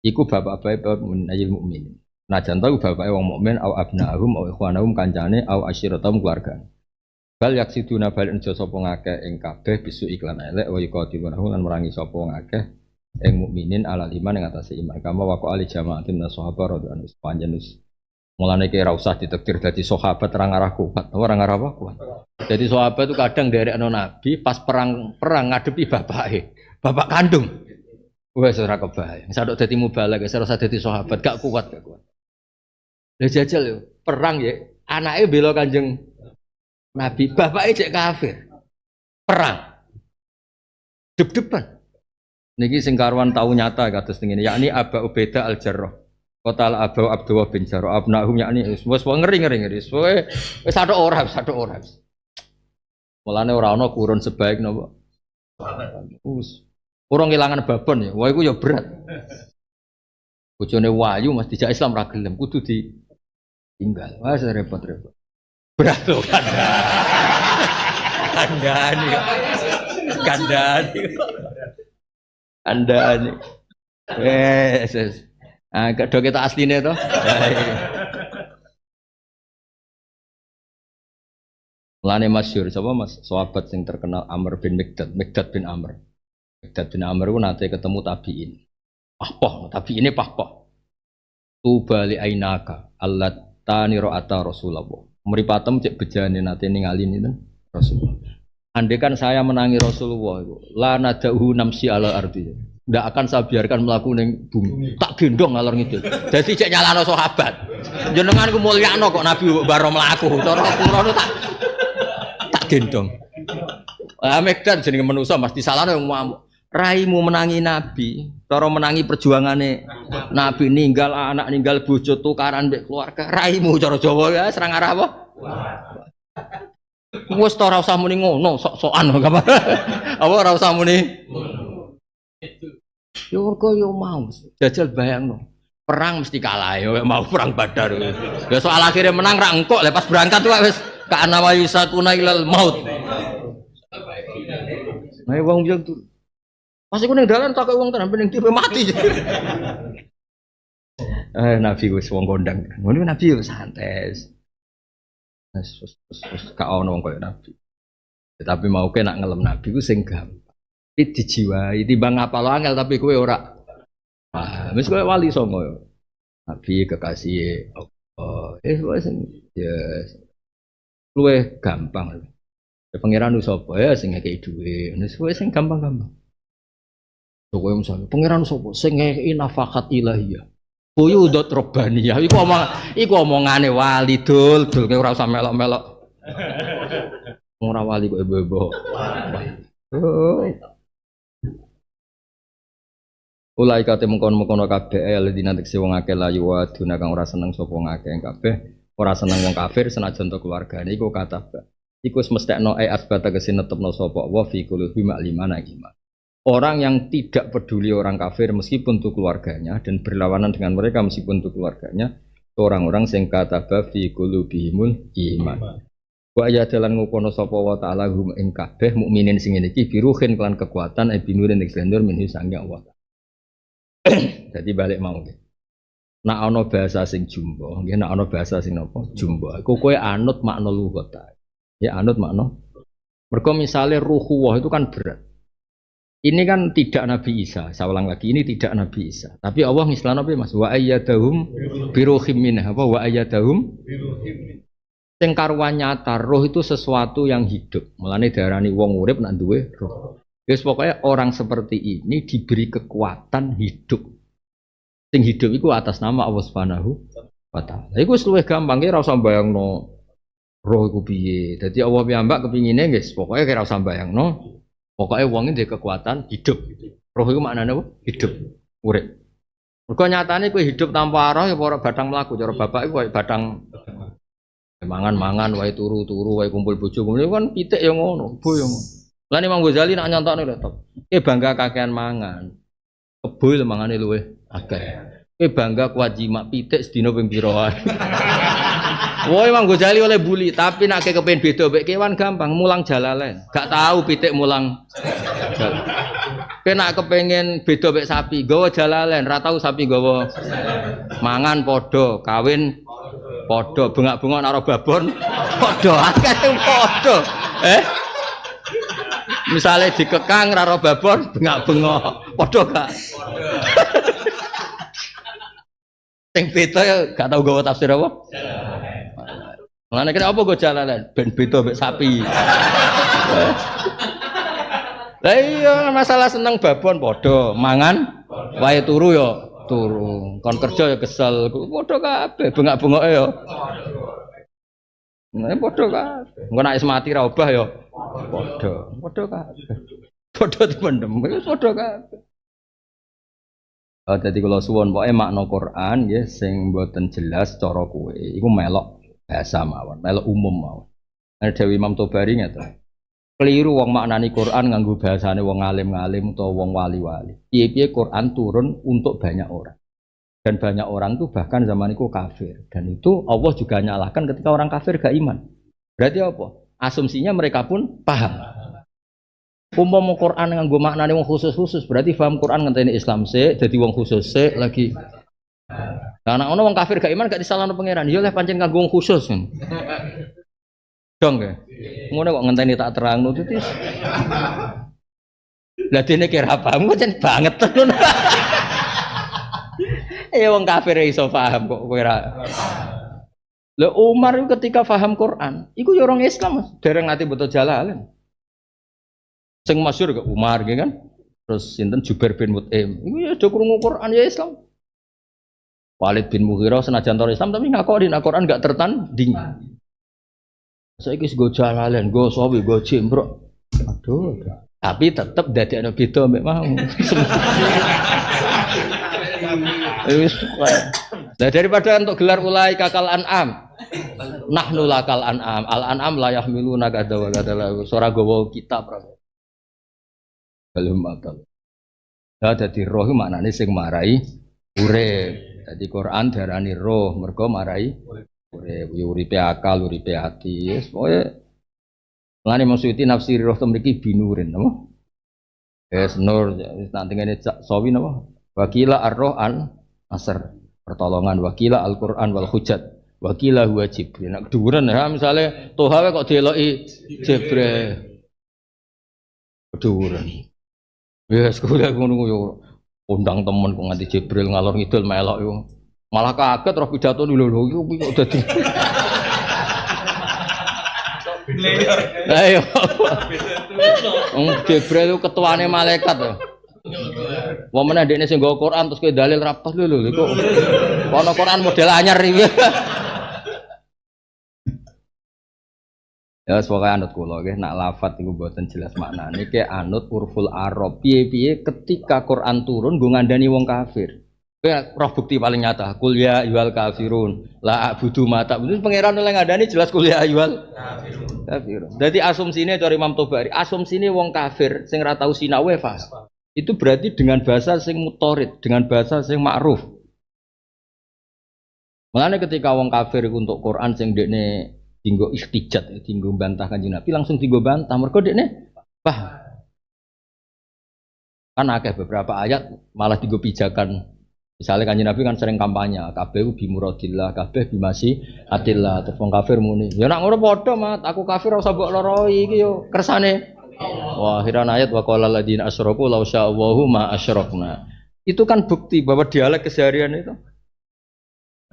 Iku bapak-bapak minayil mukmin. Nah jantan bapak wong mukmin au abnahum au ikhwanahum kancane au asyiratum keluargane. Bal yaksiduna bal enjo sapa ngakeh ing kabeh bisu iklan elek wa yuqatiluna lan merangi sapa ngakeh ing mukminin ala iman ing atase iman. Kama wa ali jamaatin sahabat radhiyallahu anhu panjenus. Mulane ki ora usah ditakdir dadi sahabat ora ngarah kuat, ora ngarah apa kuat. Jadi sahabat itu kadang derekno Nabi pas perang ngadepi bapake, bapak kandung. Wes ora kebayang. Sadok dadi mubalagh, ora usah dadi sahabat, gak kuat. Lah jajal yo, perang ya, anake bela Kanjeng Nabi, bapake cek kafir. Perang. Dep-depan. Niki sing karuan tau nyata kados ngene, yakni Aba Ubaidah Al-Jarrah. Kota Abu Abdullah bin Jarrah abnahum yakni wis ngeri. Wis sadok ora. Mulane ora ana kurun sebaik napa. Orang kehilangan babon ya, wah itu ya berat. Bojone wayu mas dijak Islam ra gelem, kudu ditinggal. Wah repot. Berat loh kandhani. Anda ini. Yes. Ah, do kita asline to. Lane masyhur sapa Mas? Sahabat sing terkenal Amr bin Mikdad bin Amr. Mikdad bin Amr ku nate ketemu tabiin. Pahpoh, tabiine pahpoh. Tubali ainaka allatani ra'ata Rasulullah. Mripatem cek bejane nate ningali niku Rasulullah. Andai kan saya menangi Rasulullah itu, la nadahu namsi ala ardi. Ndak akan saya biarkan mlaku ning bumi. Tak gendong ngalor ngidul. Dadi cek nyalano sahabat. Jenengan ku mulyakno kok Nabi baro mlaku. Cara kula tak gendong. Ah Mikdad jenenge manusa mesti salahno wong ngamuk. Raimu menangi Nabi, cara menangi perjuangane Nabi ninggal anak, ninggal bojo tukaran mbek keluarga. Raimu cara Jawa ya serang arah apa? Wes ora usah muni ngono, sok-sokan apa? Apa ora usah muni? Yo kok yo mau. Jajal bayangno. Perang mesti kalah ya mau perang Badar. Ya soal akhirnya menang ra engkok le pas berangkat tuh wis ka ana wa yusakuna ilal maut. Nah wong bilang tuh masih kuning dalan tak wong tenan pening tipe mati. Nabi wis wong kondang. Ngono Nabi wis santai. Wis gak ono wong koyo Nabi. Tetapi mau ke nak ngelem Nabi ku sing gampang. Iki dijiwai timbang ngapal angel tapi kowe ora. Ah, wis koyo wali songo yo. Nabi kekasih Allah. Wis yes. Luwih gampang. Pangeran sapa ya sing ngekeki dhuwit. Wis sing gampang-gampang. Kowe misalnya pangeran sapa sing ngekeki nafakat ilahiyah. Buyudot robbaniyah iku omongane wali dul kowe ora usah melok-melok. Ora wali kok ibu-ibu. Ulai kate mengkon-mengkon kabeh alladzina tekse wong akeh layu waduna kang ora seneng sapa wong akeh kabeh ora seneng wong kafir senajan to keluargane iku kata iku semestekno asbata kese netepno sapa wa fi qulubi ma'limana iman. Orang yang tidak peduli orang kafir meskipun itu keluarganya dan berlawanan dengan mereka meskipun itu keluarganya, orang-orang sing kataba fi qulubihimul iman. Wa ya dalan ngukono sapa wa ta'ala hum ing kabeh mukminin sing ngene iki biruhin kelan kekuatan binurin extender minhu sange Allah. Jadi balik mau nggih. Nek ana bahasa sing jumbo, nggih nek ana bahasa sing napa? Jumbo. Iku kowe anut makna lugat. Ya anut makna. Mergo misale ruhuwah itu kan berat. Ini kan tidak Nabi Isa, saya ulang lagi, ini tidak Nabi Isa. Tapi Allah ngislan apa Mas? Wa ayyadahum biruhim minha, apa wa ayyadahum sing karuan nyata, roh itu sesuatu yang hidup. Mulane diarani wong urip nak duwe roh. Wis pokoknya orang seperti ini diberi kekuatan hidup. Sing hidup itu atas nama Allah Subhanahu wa taala. Iku wis luwih gampang ki ora usah bayangno roh iku piye. Dadi Allah piyambak kepingine nggih pokoke ora usah bayangno. Pokoknya wong ini kekuatan hidup. Roh itu maknanya apa? Hidup, urip. Mergo nyatane kowe hidup tanpa roh ya ora badang mlaku. Cara bapak iku koyo badang mangan-mangan wae turu-turu wae kumpul bojo. Kumpul kan pitik ya ngono, bo ya ngono. Lah Imam Ghazali nak nyontokne laptop. Bangga kakean mangan. Kebo lho mangane luwih akeh. Bangga kuat jimak pitik sedina ping pira wae. Woi Imam Ghazali oleh bully, tapi nak kepen beda mek kewan gampang mulang jalalen. Gak tahu pitik mulang. Kena kepengen beda mek sapi, gawa jalalen, ra tahu sapi gawa. Mangan podo, kawin podo, bengak-bengok naro babon podo, akeh podo. Misalnya dikekang naro babon, bengak-bengok podo gak? Sing beda gak tahu gawa tafsir apa? Mulane kira apa go jalanan ben beda mek sapi. Lah iya masalah seneng babon padha, mangan wae turu ya turu. Kon kerja ya kesel, padha kabeh bengak-bengoke ya. Nah padha kabeh. Engko nek wis mati ra obah ya padha kabeh. Padha dipendem wis padha kabeh. Dadi kula suwun pokoke makna Quran nggih sing mboten jelas cara kowe iku melok bahasa mawon, melok umum mawon. Ada Dewi Imam Tobari ngeten. Keliru wong maknani Quran nganggo bahasane wong alim-alim utawa wong wali-wali. Piye-piye Quran turun untuk banyak orang. Dan banyak orang itu bahkan zaman itu kafir. Dan itu Allah juga nyalahkan ketika orang kafir gak iman. Berarti apa? Asumsinya mereka pun paham. Umpama Quran nganggo maknane wong khusus-khusus berarti paham Quran ngenteni Islam sik dadi wong khusus sik lagi. Lah ana wong kafir gak iman gak disalahno pangeran. Ya oleh pancen kanggo wong khusus. Dong ya. Ngono kok ngenteni tak terangno dadi. Lah dene kira paham pancen banget tenan. Wong kafir iso paham kok kowe ora. Lah Umar ketika paham Quran, iku ya orang Islam, dereng nate betul jalalan. Sing masyhur ke Umar gitu kan. Terus sinten Jubair bin Mut'im. Iku ya do krungu Quran ya Islam. Walid bin Mughirah senajan tor Islam tapi ngakoni nek Quran gak tertanding. Saiki wis go jalalan, go sawi, go jembrok. Aduh. Tapi tetep dadekno beda mek mau. Nah, daripada untuk gelar ulai kakal an'am nahnu lakal an'am al an'am la yahmiluna kadza wa kadza ora gawa kitab belum matal. Ya dadi roh maknane sing marai urip. Dadi Quran darani roh mergo marai urip, uripe akal, uripe ati. Wis pokoke lane maksudi nafsir roh to mriki binurin napa? Wis nur wis nanti ngene sawi napa? Wakila ar-roh an-nasr pertolongan, wakila Al-Qur'an wal hujjat, wakila huwa Jibril. Nek dhuwuran ya misale tohawe kok deloki Jibril. Dhuwuran. Wis kuwi ngono yo undang temen kok nganti Jibril ngalor ngidul melok yo. Malah kaget roh pidato lho yo kok dadi. Ayo. Jibril itu ketuane malaikat lho. Wong meneh ndekne sing nggawa Quran terus kowe dalil rapat lho kok. Ono Quran model anyar iki. Ya pokoke anut kula nggih nak lafat niku mboten jelas maknane ke anut urful Arab. Piye-piye ketika Quran turun nggo ngandani wong kafir. Kowe roh bukti paling nyata. Qul ya ayyuhal kafirun la a'budu ma ta'budun. Pangeran oleh ngandani jelas qul ya ayyuhal kafirun. Dadi asumsine dari Imam Tobari, asumsine wong kafir sing ora tau sinau paham. Itu berarti dengan bahasa sing mutorid, dengan bahasa sing ma'ruf. Makanya ketika wong kafir untuk Quran sing dekne dinggo ikhtijat, dinggo bantah Kanjeng Nabi langsung dinggo bantah mergo dekne paham. Kan akeh beberapa ayat malah dinggo pijakan. Misalnya Kanjeng Nabi kan sering kampanye, kabeh bi muradillah, kabeh bi masyiatillah. Terus wong kafir muni, ya nak ngono padha, Mat. Aku kafir ora usah mbok loroi iki yo kersane wah akhiran ayat wa qala alladziina asyraku law sya'allahu ma asyrakna. Itu kan bukti bahwa dialek keseharian itu.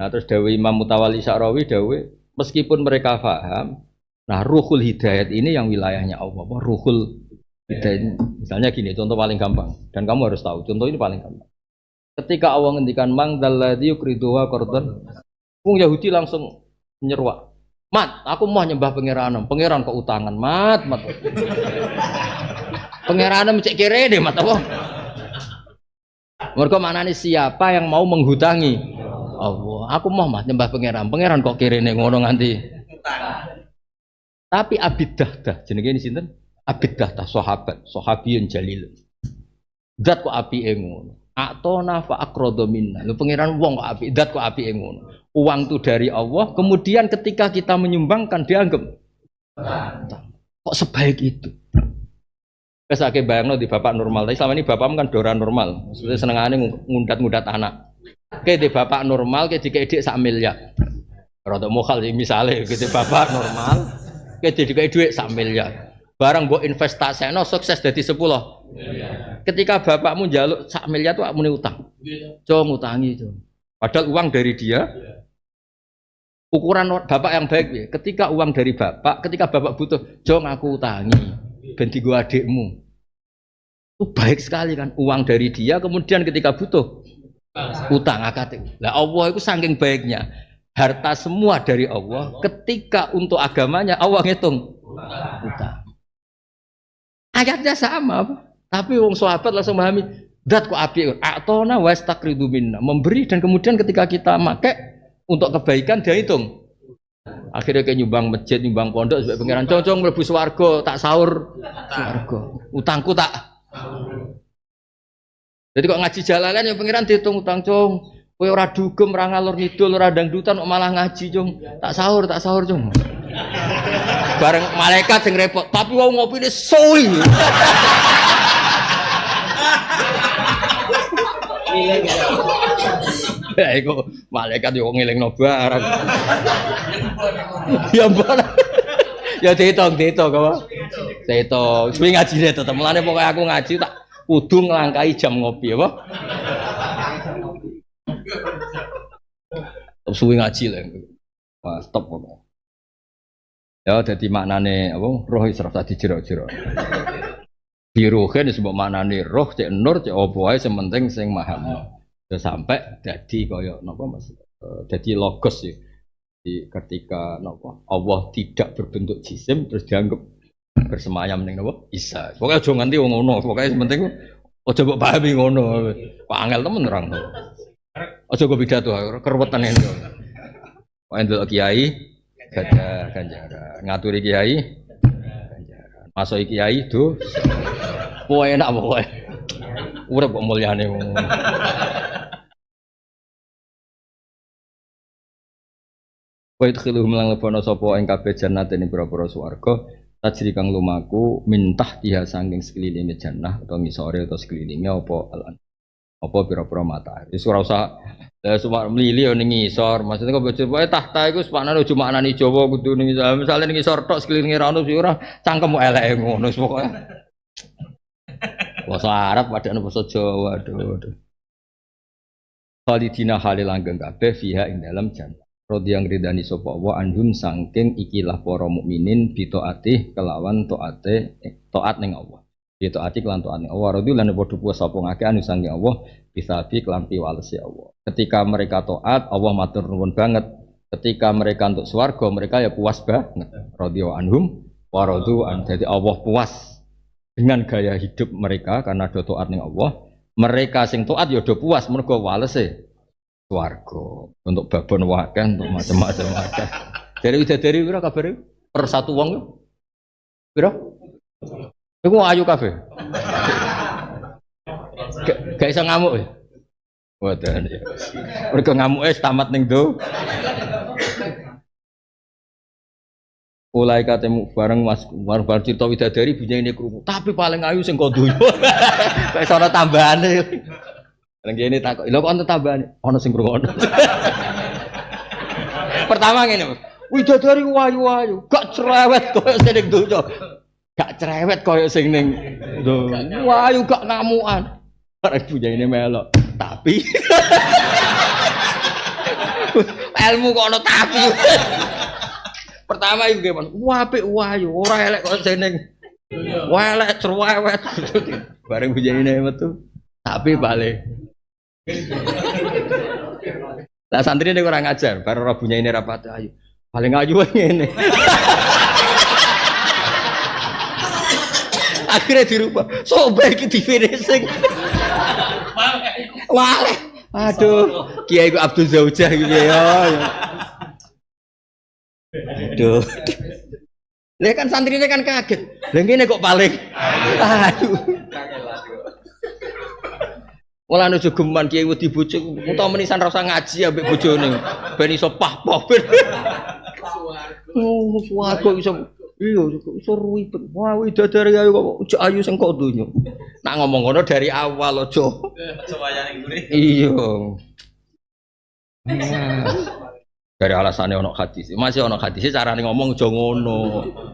Nah terus dawuh Imam Mutawalli Sya'rawi dawuh meskipun mereka paham, nah ruhul hidayat ini yang wilayahnya Allah. Ruhul hidayat misalnya gini, contoh paling gampang dan kamu harus tahu, contoh ini paling gampang. Ketika Allah ngendikan mang dalladzi yukriduha qardan, wong Yahudi langsung menyeruak. Mat, aku mau nyembah pangeran, pangeran kok utangan, mat. Pangeran cek kere deh, mat apa? Mereka maknanya siapa yang mau menghutangi Allah? Aku mau mat nyembah pangeran, pangeran kok kere nih ngono nganti. Tapi Abid Dahdah, jenenge ini sinten? Abid Dahdah sahabat, sahabiyun jalil. Zat kok apike ngono. Atona fa aqradu minna. Lho pangeran wong kok apik, zat kok apike ngono. Uang itu dari Allah, kemudian ketika kita menyumbangkan dianggap kok sebaik itu. Kesake bayangno di bapak normal, tapi selama ini bapakmu kan dora normal, maksudnya senengane ngundat-ngundat anak. Oke di bapak normal, kayak dikei sak miliar. Rada mokal sih misalnya, gitu bapak normal, kayak dikei duit sak miliar. Barang buat investasi, no sukses dari 10. Ketika bapakmu jaluk sak miliar tuh muni utang, coba ngutangi coba. Padahal uang dari dia. Ukuran bapak yang baik ya. Ketika uang dari bapak, ketika bapak butuh, jong aku utangi, ganti gua adikmu. Itu baik sekali kan, uang dari dia, kemudian ketika butuh, utang akad. Lah Allah itu saking baiknya, harta semua dari Allah. Ketika untuk agamanya, Allah ngitung utang. Ayatnya sama, tapi wong sahabat langsung memahami. Dat kok api, atona wastaqridu minna, memberi dan kemudian ketika kita pakai untuk kebaikan dia hitung. Akhirnya kayak nyumbang masjid, nyumbang pondok sebagai pangeran cocong mlebu swarga, tak sahur swarga. Utangku tak. Jadi kok ngaji jalalan ya pangeran dihitung utang cong. Kowe ora dugem, ora ngalor ngidul, ora dangdutan kok malah ngaji cong. Tak sahur cong. Bareng malaikat sing repot, tapi wong ngopine suwi. Ya iku malaikat yo ngelingno barang. Ya mbon. Ya diitung apa? Diitung. Suwi ngajine tetep. Mulane pokoke aku ngaji tak kudu nglangkai jam ngopi apa? Suwi ngaji lho. Wah, stop kok. Ya dadi maknane apa? Roh wis ora dijero-jero. Biruhen disebut maknane roh cek nur cek apa wae sing penting sing maha. Ya sampai dadi kaya napa Mas? Dadi logos ya. Di ketika napa Allah tidak berbentuk jisim terus dianggap bersemayam ning napa Isa. Pokoke aja nganti ngono, pokoke penting aja mbok pahami ngono. Pak angel temen nerang. Aja kok pidato keruwetan itu. Kok ndelok kiai gada ganjaran, ngaturi kiai ganjaran. Masuk kiai do. Pokoke enak pokoke. Urip kok mulyane ngono. Wa idkhiluhum lan lebono sapa ing kabeh jannate ning pira-pira swarga tajri kang lumaku mintah tiha saking sekelilinge jannah utawa ngisore utawa sekelilinge apa pira-pira matahari. Wis ora usah semua mlili yo ning ngisor. Maksudnya kok bojo wae tahta iku sepakane ojo maknani Jawa kudu ning misale ning ngisor tok sekelilinge ra ono ora cangkem eleke ngono wis pokoke. Basa Arab padane basa Jawa aduh. Khalidina halil langgeng kabeh fiha ing dalam jannah. Rodi yang ridani sapa wa anhum sangking ikilah para mukminin bitaati kelawan taat ning Allah. Bitaati kelan taat ning Allah rodi lan padha puas sapa ngake anu sangking Allah bisabi kelan piwalesi Allah. Ketika mereka taat Allah matur nuwun banget. Ketika mereka untuk swarga mereka ya puas banget. Rodi wa anhum wa radu an. Jadi Allah puas dengan gaya hidup mereka karena do taat ning Allah. Mereka sing taat ya do puas mergo walese swarga untuk babon wakeh untuk macam-macam wakeh. Dari widadari pira kabare? Per satu wong pira? Iku ayu kabeh. Gak iso ngamuk ya. Wadan ya. Mergo ngamuke tamat ning do. Ulai katemu bareng Mas bar cerita widadari bunyi ini krungu. Tapi paling ayu sing kok dunya. Kok iso ana tambahane. Nang kene takok, lho kok ana tambahane? Ana sing ngrungokno. Pertama ngene, widadari ayu-ayu, gak cerewet koyo sing ning donya. Gak cerewet koyo sing ning donya. Ayu gak ngamukan. Arek bujane melok. Tapi ilmu kok ana tapi. Pertama iku nggih, apik ayu, ora elek koyo sing ning donya. Elek cerewet. Bareng bujane metu. Tapi balik. Lah santri ini kurang ajar, baru rabunya ini rapat ayu. Paling ayu ngene. Akhirnya dirubah. Sobek iki di finishing. Wah. Aduh, Kiai Abdul Zaujah gitu ya. Aduh. Lah kan santrine kan kaget. Lah ngene kok paling. Aduh. Ora ono jogeman kiai wedi bojo utawa menisan ra usah ngaji ambek bojone ben iso pah-pah ben. Oh, swarga iso iya iso ribet. Wah, widadari ayu kok ayu sing kok donya. Nak ngomong ngono dari awal aja. Sewayane ngene. Iya. Dari alasannya ono hadis. Masih ono hadis carane ngomong aja ngono.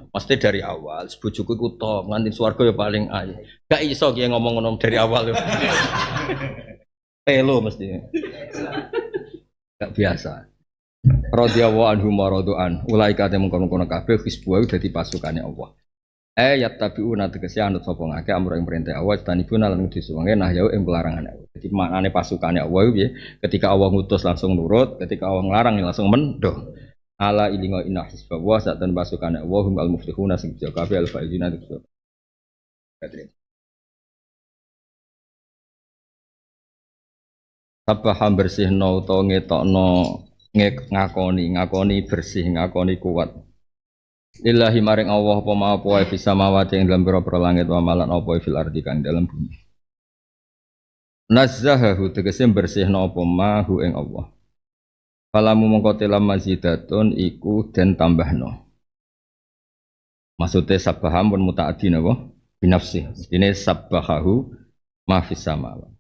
Mesti dari awal bojoku iku top nganti swarga ya paling ayu. Gak iso kiye ngomong ngono dari awal. Pelo mesti. Gak biasa. Radhiyallahu anhu maradu'an. Ulaika te mungkon-mungkon kabeh hisbu dadi pasukane Allah. Ayat tabiuna tegese anut sapa ngake amro ing perintah Allah tanibuna lan disuwange nahyau ing pelarangan Allah. Jadi maknane pasukane Allah piye? Ketika Allah ngutus langsung nurut, ketika Allah nglarang langsung mendho. Ala ilingo inna hisbawa sak ten pasukane Allah hum al muflihuna sing jaga kabeh al faizina tegese. Sabah bersihno utawa ngetokno ngakoni bersih ngakoni kuat. Lillahi maring Allah apa ma apa wae bisa mawati ing dalam pira-pira langit wa malan apa fil ardi kang dalam bumi. Nazzahahu tegese bersihno apa ma hu ing Allah. Falamu mongko telam mazidatun iku den tambahno. Maksudnya sabbaham pun muta'addi napa? Binafsi. Ini sabbahahu ma fis samawati.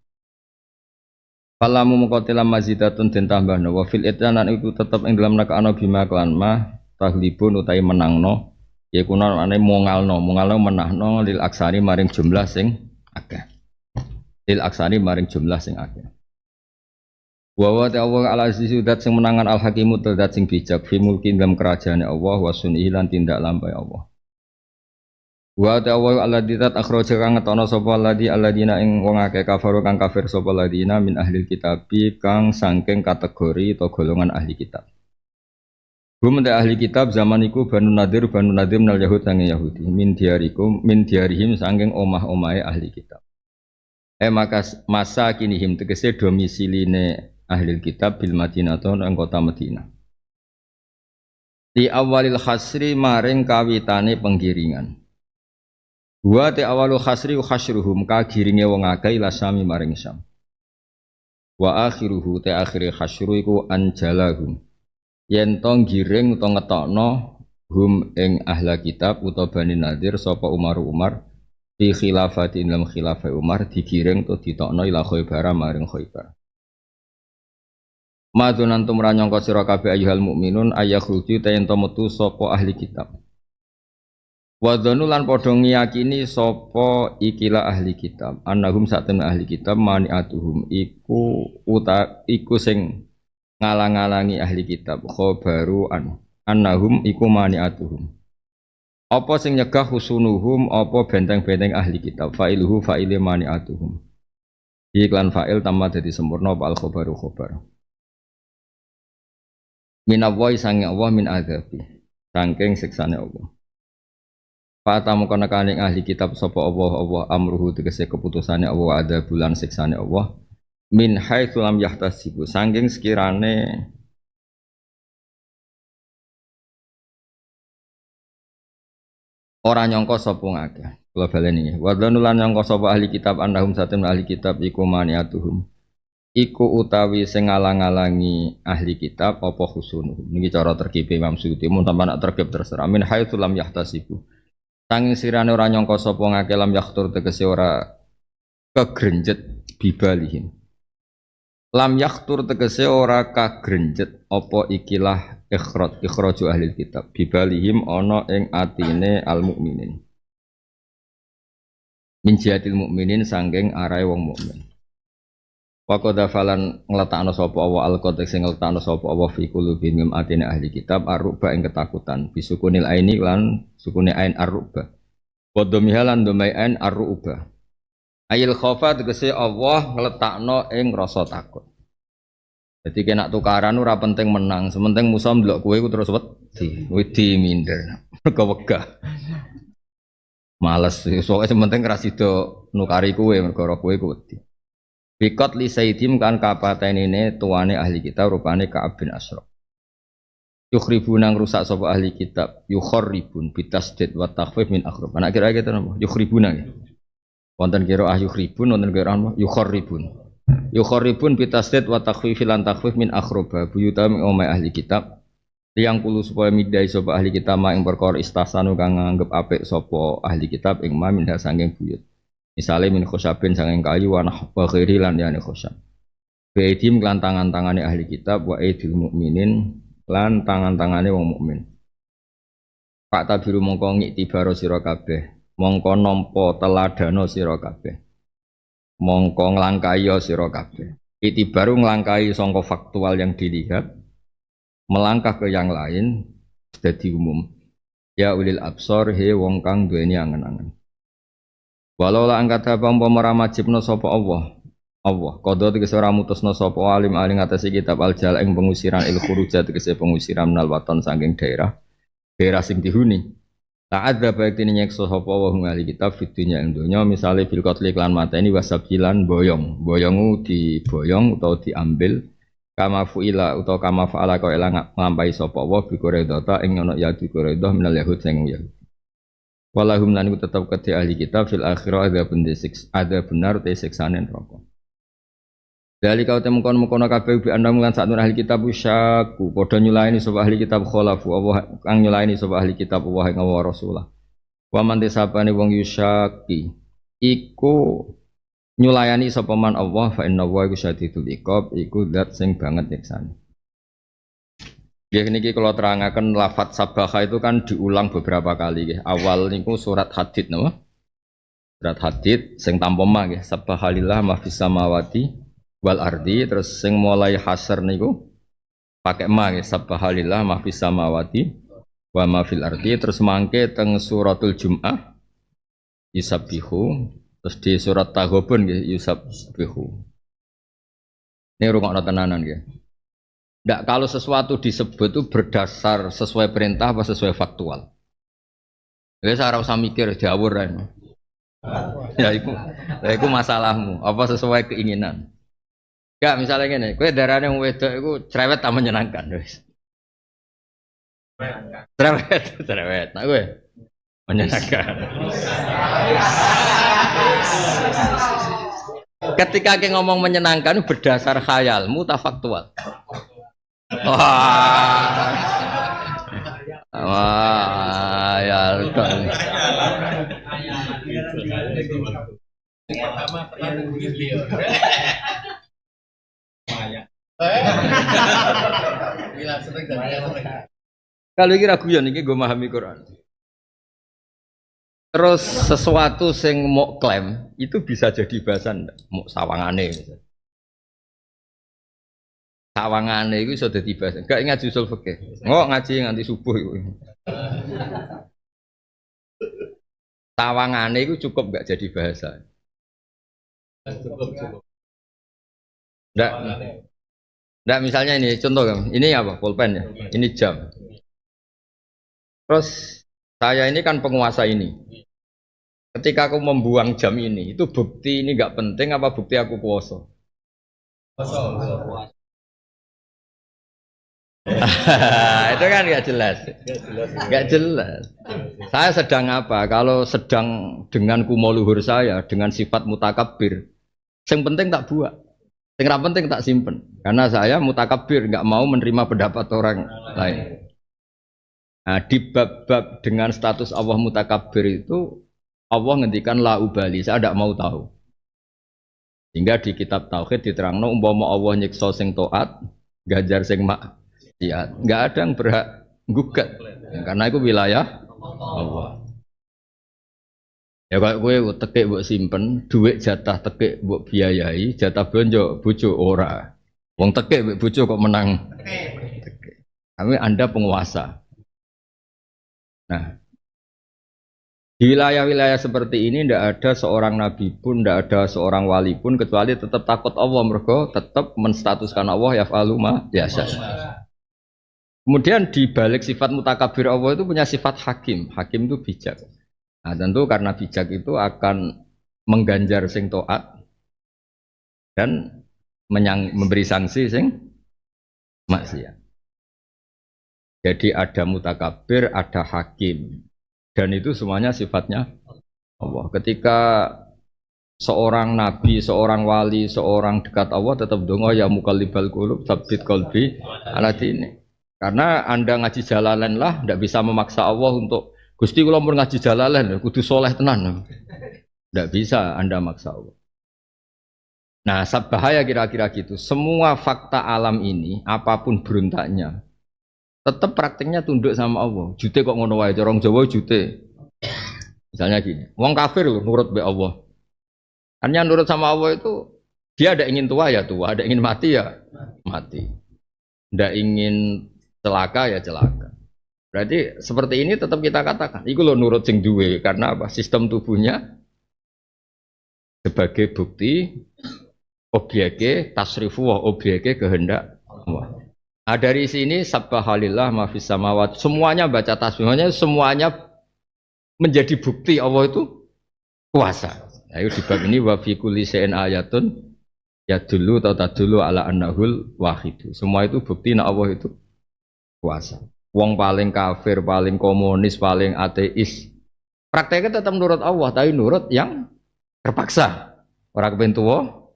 Falamu muqatilam mazidatun den tambahna wa fil ityanan itu tetep ing dalam nakaana bima kelan ma tahlibun utai menangno ya kuna ane mungalno menahno lil aksari maring jumlah sing akeh. Lil aksari maring jumlah sing akeh. Wa wa ta'ala al azizu dat sing menangan al hakimu dat sing bijak fi mulki dalam kerajaane Allah wa sunhi lan tindak lampahe Allah. Wa ta'awwa alladzat akhraja kang ngetono sapa alladina ing wong akeh kafaru kang kafir sapa alladina min ahli kitabi kang saking kategori atau golongan ahli kitab. Hum ta ahli kitab zaman iku Banu Nadir minal Yahud sange Yahudi min diarihim saking omah-omahe ahli kitab. Masa kinihim tegese domisiline ahli kitab bil Madinah ing kota Madinah. Di awalil khasri maring kawitane penggiringan. Wa te awalu khasri khasruhum ka giringe wong akeh ila sami maring Syam. Wa akhiruhu te akhire khasru iku anjalahum. Yen to giring utawa ngetokno hum ing ahla kitab utawa Bani Nadir sapa Umar fi khilafati dalam khilafah Umar digiring to ditokno ila Khaybar maring Khaybar. Madunan tumra nyangka sira kabeh ayyuhal mukminun ayakhruju ta yen to metu sapa ahli kitab. Wadhanu lan padha ngiyakini sapa ikilah ahli kitab annahum saten ahli kitab mani'atuhum iku sing ngalang-alangi ahli kitab khabaru annahum iku mani'atuhum apa sing nyegah husunuhum apa benteng-benteng ahli kitab fa'iluhu fa'ile mani'atuhum iklan fa'il tambah dadi sempurna apa al khabaru khabar minawai sange Allah min adzabi saking siksane Allah. Fatamu kana kaning ahli kitab sapa Allah amruhu tegese keputusane Allah ada bulan siksane Allah min haitsu lam yahtasibu saking sekirane ora nyangka sapa ngakeh. Kula baleni wa dhanulan nyangka sapa ahli kitab annahum satem ahli kitab iku maniatuhum iku utawi sing ngalang-alangi ahli kitab apa khusunuhum. Niki cara terkib Imam Suyuti mun sampeyan nak terkib terserah min haitsu lam yahtasibu. Sanging sirane ora nyangka sapa ngake lam yakhtur tegese ora kegrenjet bibalihim. Lam yakhtur tegese ora kagrenjet apa ikilah ikhraju ahli kitab bibalihim ana ing atine al mukminin. Min jihatil mukminin sanging arahe wong mukmin. Waqada falan ngletakno sapa Allah al-qad sing ngletakno sapa Allah fi qulubihim atine ahli kitab arruba ing ketakutan bisukunil aini lan sukune ain arruba wa dhammiha lan dhammai ain arruba ayil khaufa tegese Allah ngletakno ing rasa takut. Jadi kena tukaran ora penting menang, sementing musuh ndelok kowe iku terus wedi minder mergo wegah males soalnya sementing ra sida nukari kowe mergo kowe ku wedi. Bikot li sayyidim kan kapatenine tuane ahli kitab rupane Ka'ab bin Ashraf. Yukhribun nang rusak sapa ahli kitab, yukharribun bitasdid wa takhfif min akhrab. Anak kira gitu napa? Yukhribun nggih. Wonten kira yukhribun, wonten kira yukharribun. Yukharribun bitasdid wa takhfif lan takhfif min akhrab. Buyutam omai ahli kitab. Tiang kulu supaya midai sapa ahli kitab ing perkara istasanu kang nganggep apik sapa ahli kitab ing ma min sanging buyut. Misalnya min khosabin sanging kayu wa khairi lan yani khosab. Baidim lan tangan-tangane ahli kitab wa aidil mukminin lan tangan-tangane wong mukmin. Pak tabiru mongko ngiktibaro sira kabeh, mongko nampa teladana sira kabeh. Mongko nglangkai sira kabeh. Iktibaru nglangkai sangka faktual yang dilihat melangkah ke yang lain dadi umum. Ya ulil absar he wong kang duweni angen-angen. Walau la angkat apa umpama majibna sapa Allah qada tegese ora mutusna sapa alim aling ngatasi kitab al-jal ing pengusiran il khuruja tegese pengusiran minal waton saking daerah sing dihuni la adza baik dene nyekso sapa wa ngali kitab fitunya ing donya misale bil qatli lan mateni wasabilan boyongu diboyong utawa diambil kama fuila utawa kama faala kau elang nglampahi sapa wa bi quraidata ing ana ya di quraidah minal yahud sing yahud. Walahum lan iku tetep kedhe ahli kitab fil akhirah ada benar te siksane neraka. Dari kau temukon-mukono kabeh bi anda lan sak ahli kitab syaku padha nyulaini sapa ahli kitab khalafu Allah kang nyulaini sapa ahli kitab Allah ing Allah Rasulullah. Wa man tisabane wong yusyaki iku nyulayani sapa man Allah fa inna wa iku syadidul iqab iku zat sing banget nyiksane. Nggih niki kula terangaken lafadz sabaha itu kan diulang beberapa kali nggih. Awal niku surat Hadid napa? Surat Hadid sing tanpa ma nggih sabahalillah ma fis samawati wal ardi terus sing mulai hasr niku pakai ma nggih sabahalillah ma fis samawati wa ma fil ardi terus mangke teng suratul Jumu'ah yusabbihu terus di surat Taghabun nggih yusabbihu. Ini rungokno tenanan nggih. Ndak kalau sesuatu disebut itu berdasar sesuai perintah apa sesuai faktual. Wis ora usah mikir jawur ae. Ya iku masalahmu, apa sesuai keinginan. Ya misalnya ngene, kowe darane wong wedok iku cerewet ta menyenangkan wis. Cerewet. Nah kowe menyenangkan. Ketika kita ngomong menyenangkan berdasar khayalmu ta faktual. Wah, ya kan. Kalau iki ra guyon iki gue memahami Quran. Terus sesuatu sing mau klaim itu bisa jadi bahasan mau sawangane. Sawangane itu sudah dadi bahasan. Gak ngaji usul fikih. Ngaji nganti subuh iku. Sawangane itu cukup gak jadi bahasa. Cukup. Nggak misalnya ini contoh kan. Ini apa? Pulpen ya. Ini jam. Terus saya ini kan penguasa ini. Ketika aku membuang jam ini, itu bukti ini nggak penting apa bukti aku kuasa? Itu kan nggak jelas. Nggak jelas. Saya sedang apa? Kalau sedang dengan kumo luhur saya, dengan sifat mutakabir, yang penting tak buat, yang penting tak simpen. Karena saya mutakabir, nggak mau menerima pendapat orang lain. Nah, di bab-bab dengan status Allah mutakabir itu Allah ngendikan la ubali, saya tidak mau tahu. Hingga di kitab tauhid diterangno umpama Allah nyiksa sing taat, gajar sing maksiat, enggak ada yang berhak gugat. Karena itu wilayah Allah. Ya kalau kowe tekek mbok simpen, duit jatah tekek mbok biayai, jatah blonjo bojo ora. Wong tekek mbek bojo kok menang. Tekek. Kami Anda penguasa. Nah, di wilayah-wilayah seperti ini tidak ada seorang nabi pun, tidak ada seorang wali pun kecuali tetap takut Allah, mergo tetap menstatuskan Allah yaf'alu ma yasha. Kemudian di balik sifat mutakabir Allah itu punya sifat hakim. Hakim itu bijak. Nah, tentu karena bijak itu akan mengganjar sing taat dan memberi sanksi sing maksiat. Jadi ada mutakabir, ada hakim. Dan itu semuanya sifatnya Allah. Ketika seorang nabi, seorang wali, seorang dekat Allah tetap donga ya muqallibal qulub tsabbit qalbi ala dini. Karena Anda ngaji Jalalain lah, tidak bisa memaksa Allah untuk Gusti kula mun ngaji Jalalain kudu soleh tenan. Tidak bisa Anda maksa Allah. Nah, bahaya kira-kira gitu. Semua fakta alam ini, apapun berontaknya, tetap praktiknya tunduk sama Allah. Jute kok ngono wae, orang Jawa jute. Misalnya gini, wong kafir loh nurut be Allah. Hanya nurut sama Allah itu dia ada ingin tua ya tua, ada ingin mati ya mati. Tidak ingin celaka ya celaka. Berarti seperti ini tetap kita katakan, iku lo nurut sing duwe karena apa? Sistem tubuhnya sebagai bukti objeke tasrifu wa objeke kehendak Allah. Nah, dari sini sabbahalillah ma fis samawati, semuanya baca tasbihnya, semuanya menjadi bukti Allah itu kuasa. Ayo di bab ini wa fi kulli shay'in ayatun yadullu atau tadullu ala annahul wahid. Semua itu bukti nek Allah itu kuasa. Wong paling kafir, paling komunis, paling ateis, prakteknya tetap nurut Allah, tapi nurut yang terpaksa. Ora kepen tuwa,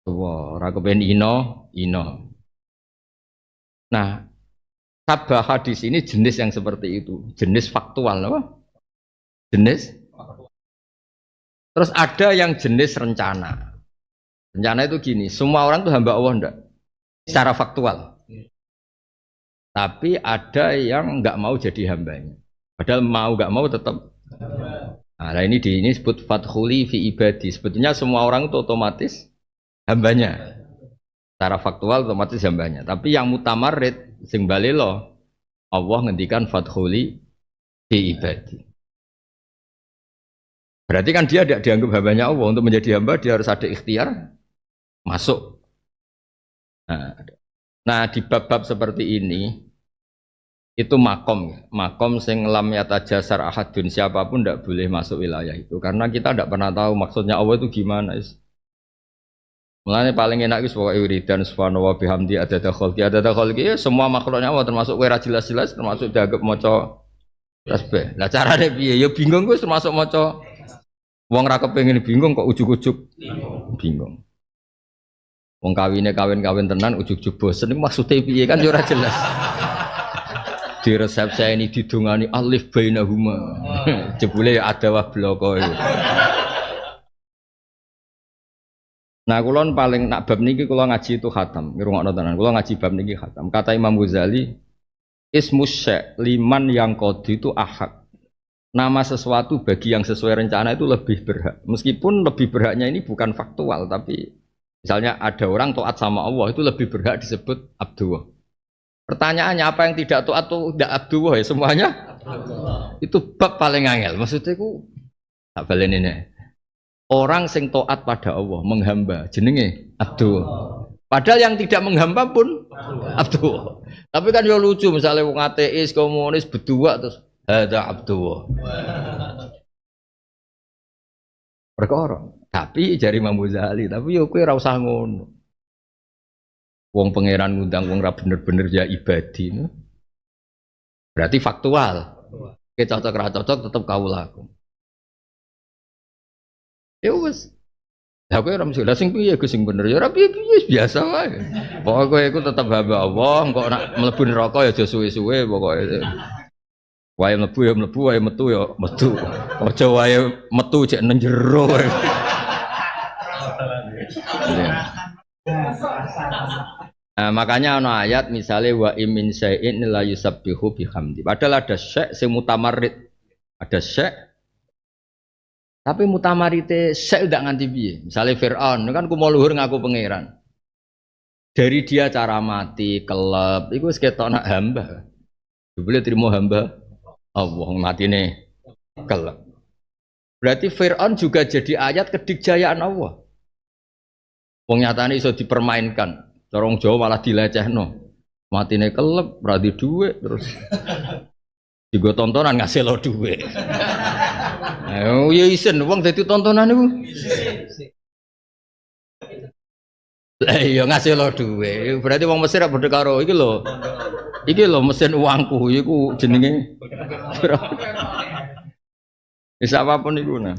ora kepen ino. Nah, sabah hadis ini jenis yang seperti itu, jenis faktual, apa? jenis. Terus ada yang jenis rencana. Rencana itu gini, semua orang tuh hamba Allah enggak? Secara faktual. Tapi ada yang enggak mau jadi hambanya. Padahal mau enggak mau tetap. Nah ini disebut fathuli fi ibadi. Sebetulnya semua orang itu otomatis hambanya. Secara faktual otomatis hambanya. Tapi yang mutamarrid sing balelo Allah ngendikan fathuli fi ibadi. Berarti kan dia tidak dianggap hambanya Allah. Untuk menjadi hamba dia harus ada ikhtiar masuk. Nah di bab-bab seperti ini itu makom sing lam yatajasar ahadun, siapapun tidak boleh masuk wilayah itu karena kita tidak pernah tahu maksudnya Allah itu gimana. Mulanya paling enak itu pokoknya wiridan subhanahu wa bihamdi adada khalqi ya semua makhluknya Allah termasuk kira jelas-jelas termasuk dianggap maca tasbih. Lah carane piye ya bingung Gus termasuk maca wong ra kepengin bingung kok ujug-ujug bingung. Wong kawin tenan ujug-ujug bosen iku maksude piye kan ya ora jelas. Di resep saya ini didungani alif bainahuma. Jebule ya ada wah bloko itu. Nah, kulon paling nak bab niki kula ngaji itu khatam. Ngrungokno tenan. Kula ngaji bab niki khatam. Kata Imam Ghazali, ismus syai' liman yang qadi itu ahad. Nama sesuatu bagi yang sesuai rencana itu lebih berhak. Meskipun lebih berhaknya ini bukan faktual, tapi misalnya ada orang taat sama Allah itu lebih berhak disebut abdullah. Pertanyaannya apa yang tidak taat atau tidak abdullah ya semuanya? Itu bab paling angel. Maksudnya ku tak balen ini. Orang sing taat pada Allah menghamba jenenge abdullah. Padahal yang tidak menghamba pun abdullah. Tapi kan yo lucu misalnya wong ateis, komunis berdua terus ada abdullah. Perkara. Tapi jari Imam Ghazali, tapi yo kowe ora usah ngono. Wong pangeran ngundang wong ra bener-bener ya ibadi. Berarti faktual. Oke cocok ra cocok tetep kaulaku. Ya wis. Lah kowe ora mesti lah sing piye Gus sing bener ya ora piye-piye biasa wae. Pokoke kowe iku tetep hamba Allah, engko nek mlebu neraka ya aja suwe-suwe pokoke. Wae mlebu ya mlebu, wae metu ya metu. Aja wae metu cek nang jero. Nah, makanya ana ayat misalnya wa imin syai'in la yusabbihu bihamdi. Padahal ada syai' sing mutamarrid. Ada syai' tapi mutamarite syai' ndak nganti piye. Misalnya Firaun kan ku mau luhur ngaku pangeran. Dari dia cara mati, kelep, iku wis ketok nak hamba. Boleh terima hamba Allah matine kelep. Berarti Firaun juga jadi ayat kedikjayaan Allah. Wong nyatane iso dipermainkan. Corong Jawa malah dilecehno. Matine kelep, berarti duit terus. Digo tontonan ngasih lo duit. Oh ya isen wong dadi tontonan niku. Lah iya ngasih lo duit. Berarti wong Mesir padha karo iki lho. Iki lho mesin uangku iku jenenge. Wis apapun iku nah.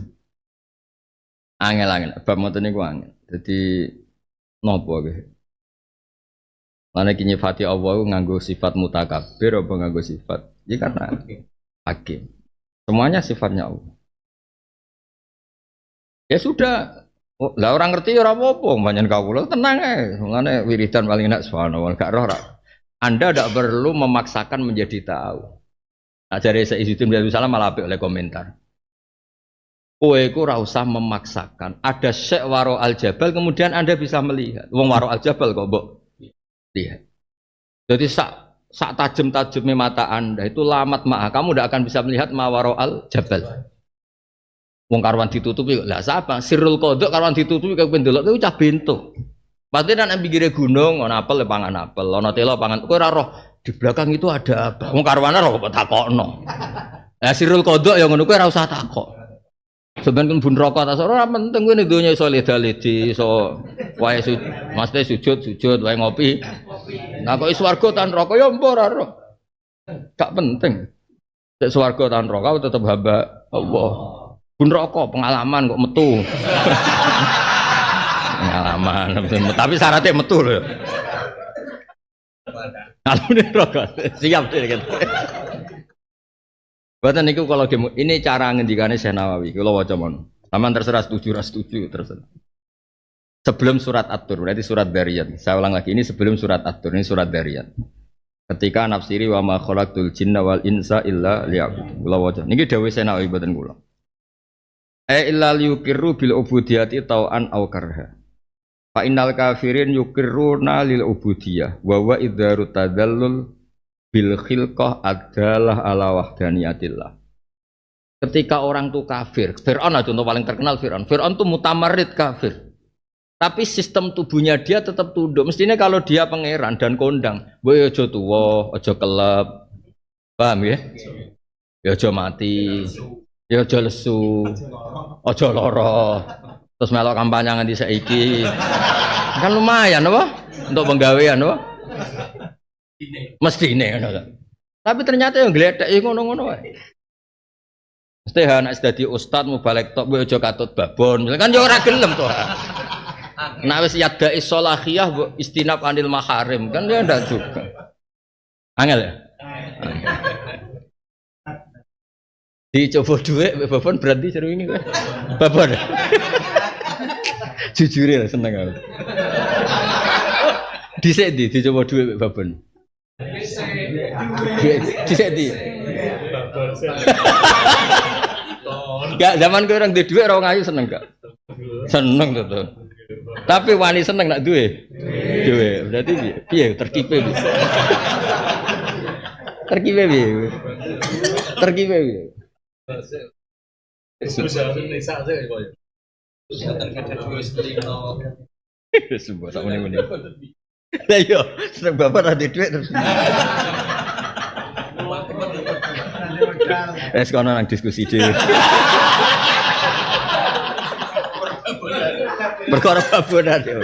Angel-angel bab ngoten niku angel. Dadi nopo iki? Mana kini nyifati Allah nganggo sifat mutakabir apa nganggo sifat? Ya karena hakim. Semuanya sifatnya Allah. Ya sudah. Oh, lah orang ngerti ora apa-apa, banyak kawula tenang ae. Mulane wiridan paling enak subhanallah gak roh. Anda tidak perlu memaksakan menjadi tahu. Nah, dari Sayyidina Nabi Sallam malah oleh komentar. Kowe iku ora usah memaksakan. Ada syekh waro al jabal kemudian Anda bisa melihat. Wong waro al jabal kok mbok lihat. Jadi sak tajam-tajamnya mata Anda itu lamat ma'ah. Kamu tidak akan bisa melihat mawaro al jabal. Wong karwan ditutupi lah siapa? Sirrul qadha karwan ditutupi kok pendelok itu cah bentuk. Pasti nang pinggire gunung ana apel pangan apel, ana telo pangan. Kowe ora roh di belakang itu ada apa? Wong karwane ora kok takokno. Lah sirrul qadha ya ngono kowe ora usah takok. Sebenarnya pun rokok atas orang penting gue nih dunia solid so wae sujud wae ngopi. Nah kok iswargo tan rokok ya mbor gak penting. Cek swargo tan rokok tetap hamba Allah. Pun rokok pengalaman kok metu. Pengalaman tapi syaratnya metu loh. Kalau nih rokok siap deh gitu. Buatan niku kalau ini cara ngendikane Syekh Nawawi. Kalau waca mon. Taman terserah setuju terserah. Sebelum surat At-Tur, berarti surat Dariyat. Saya ulang lagi, ini sebelum surat At-Tur, ini surat Dariyat. Ketika nafsiri wa ma khalaqtul jinna wal insa illa liya'budun. Kula waca. Niki dawuh Syekh Nawawi boten kula. Illa liyukirru bil ubudiyati tau'an aw karha. Fa innal kafirin yukirruna lil ubudiyah wa wa idzaru tadallul bil khilqah adalah ala wahdaniyatillah. Ketika orang tuh kafir, Fir'aun contoh paling terkenal Fir'aun. Fir'aun tuh mutamarrid kafir. Tapi sistem tubuhnya dia tetap tunduk. Mestinya kalau dia pangeran dan kondang, boy ojo tuwa, ojo kelep. Paham ya? Ya ojo mati. Ya ojo lesu. Ojo loro. Terus melok kampanye nganti saiki. Kan lumayan apa? Untuk penggawean apa? Mestine ngono. Tapi ternyata yang gledek ya ngono-ngono wae. Mesti anak dadi ustaz mubalek tok kowe aja katut babon. Kan ya ora gelem to. Nek wis yadai sholahiyah mbok istinab anil maharim kan ya ndak juga. Angel ya? Dicoba dhuwit mbek babon berarti seru ini kowe. Babon. Jujur ya seneng aku. Dhisik ndi dicoba dhuwit mbek babon. Dhisik ndi. Gak zaman kowe orang duwe dhuwit ora ngayu seneng gak? Seneng to. Tapi wani seneng nak duwe. Duwe. Berarti piye? Terkipe piye? Terkipe piye? Terkipe piye? Sebuah sak muni-muni. Lah yo, seneng bapak ra duwe terus. Wes kono nang diskusi dhewe. Perkara babonan ya.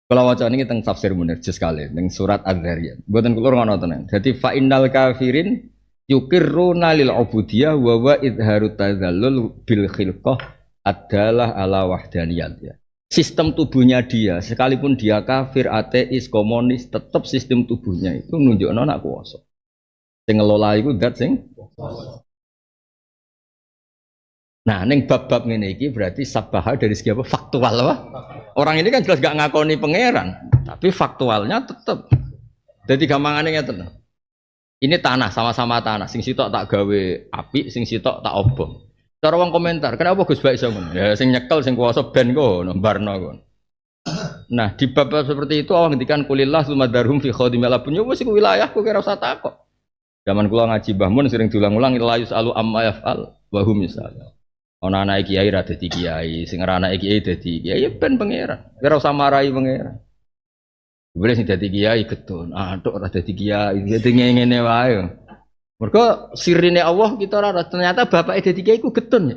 Kalau waca niki teng tafsir Munir juz kali teng surat Adz-Dzariyat. Mboten kula ngono tenan. Dadi fa innal kafirin yukirruna lil ubudiyah wa wa idharu tadzallul bil khilqah adalah ala wahdaniyat ya. Sistem tubuhnya dia, sekalipun dia kafir, ateis, komunis, tetap sistem tubuhnya itu nunjukno nak kuwasa. Sing ngelola iku zat sing kuwasa. Nah, neng bab-bab ngene iki berarti sabahah dari segi apa? Faktual apa? Orang ini kan jelas gak ngakoni pangeran, tapi faktualnya tetap. Jadi gampangane ngeten. Ini tanah sama-sama tanah, sing sitok tak gawe api, sing sitok tak obong. Cara wong komentar, kenapa Gus Baik iso ngono? Ya sing nyekel sing kuwasa ben kono, barno kono. Nah, di bab seperti itu awang ngendikan kulillah sumadarhum fi khadimil abun. Wis iku wilayahku kira usah takok. Zaman kula ngaji Mbah Mun sering diulang-ulang la yusalu amma yaf'al wa hum yusalu. Ana anak kiai ra dadi kiai, sing ora anak kiai dadi kiai ben pangeran. Kira usah marahi pangeran. Boleh sing dadi kiai getun, tok ora dadi kiai, dadi ngene wae. Mergo sirine Allah kita ora ternyata bapake dadi kiai ku getun ya.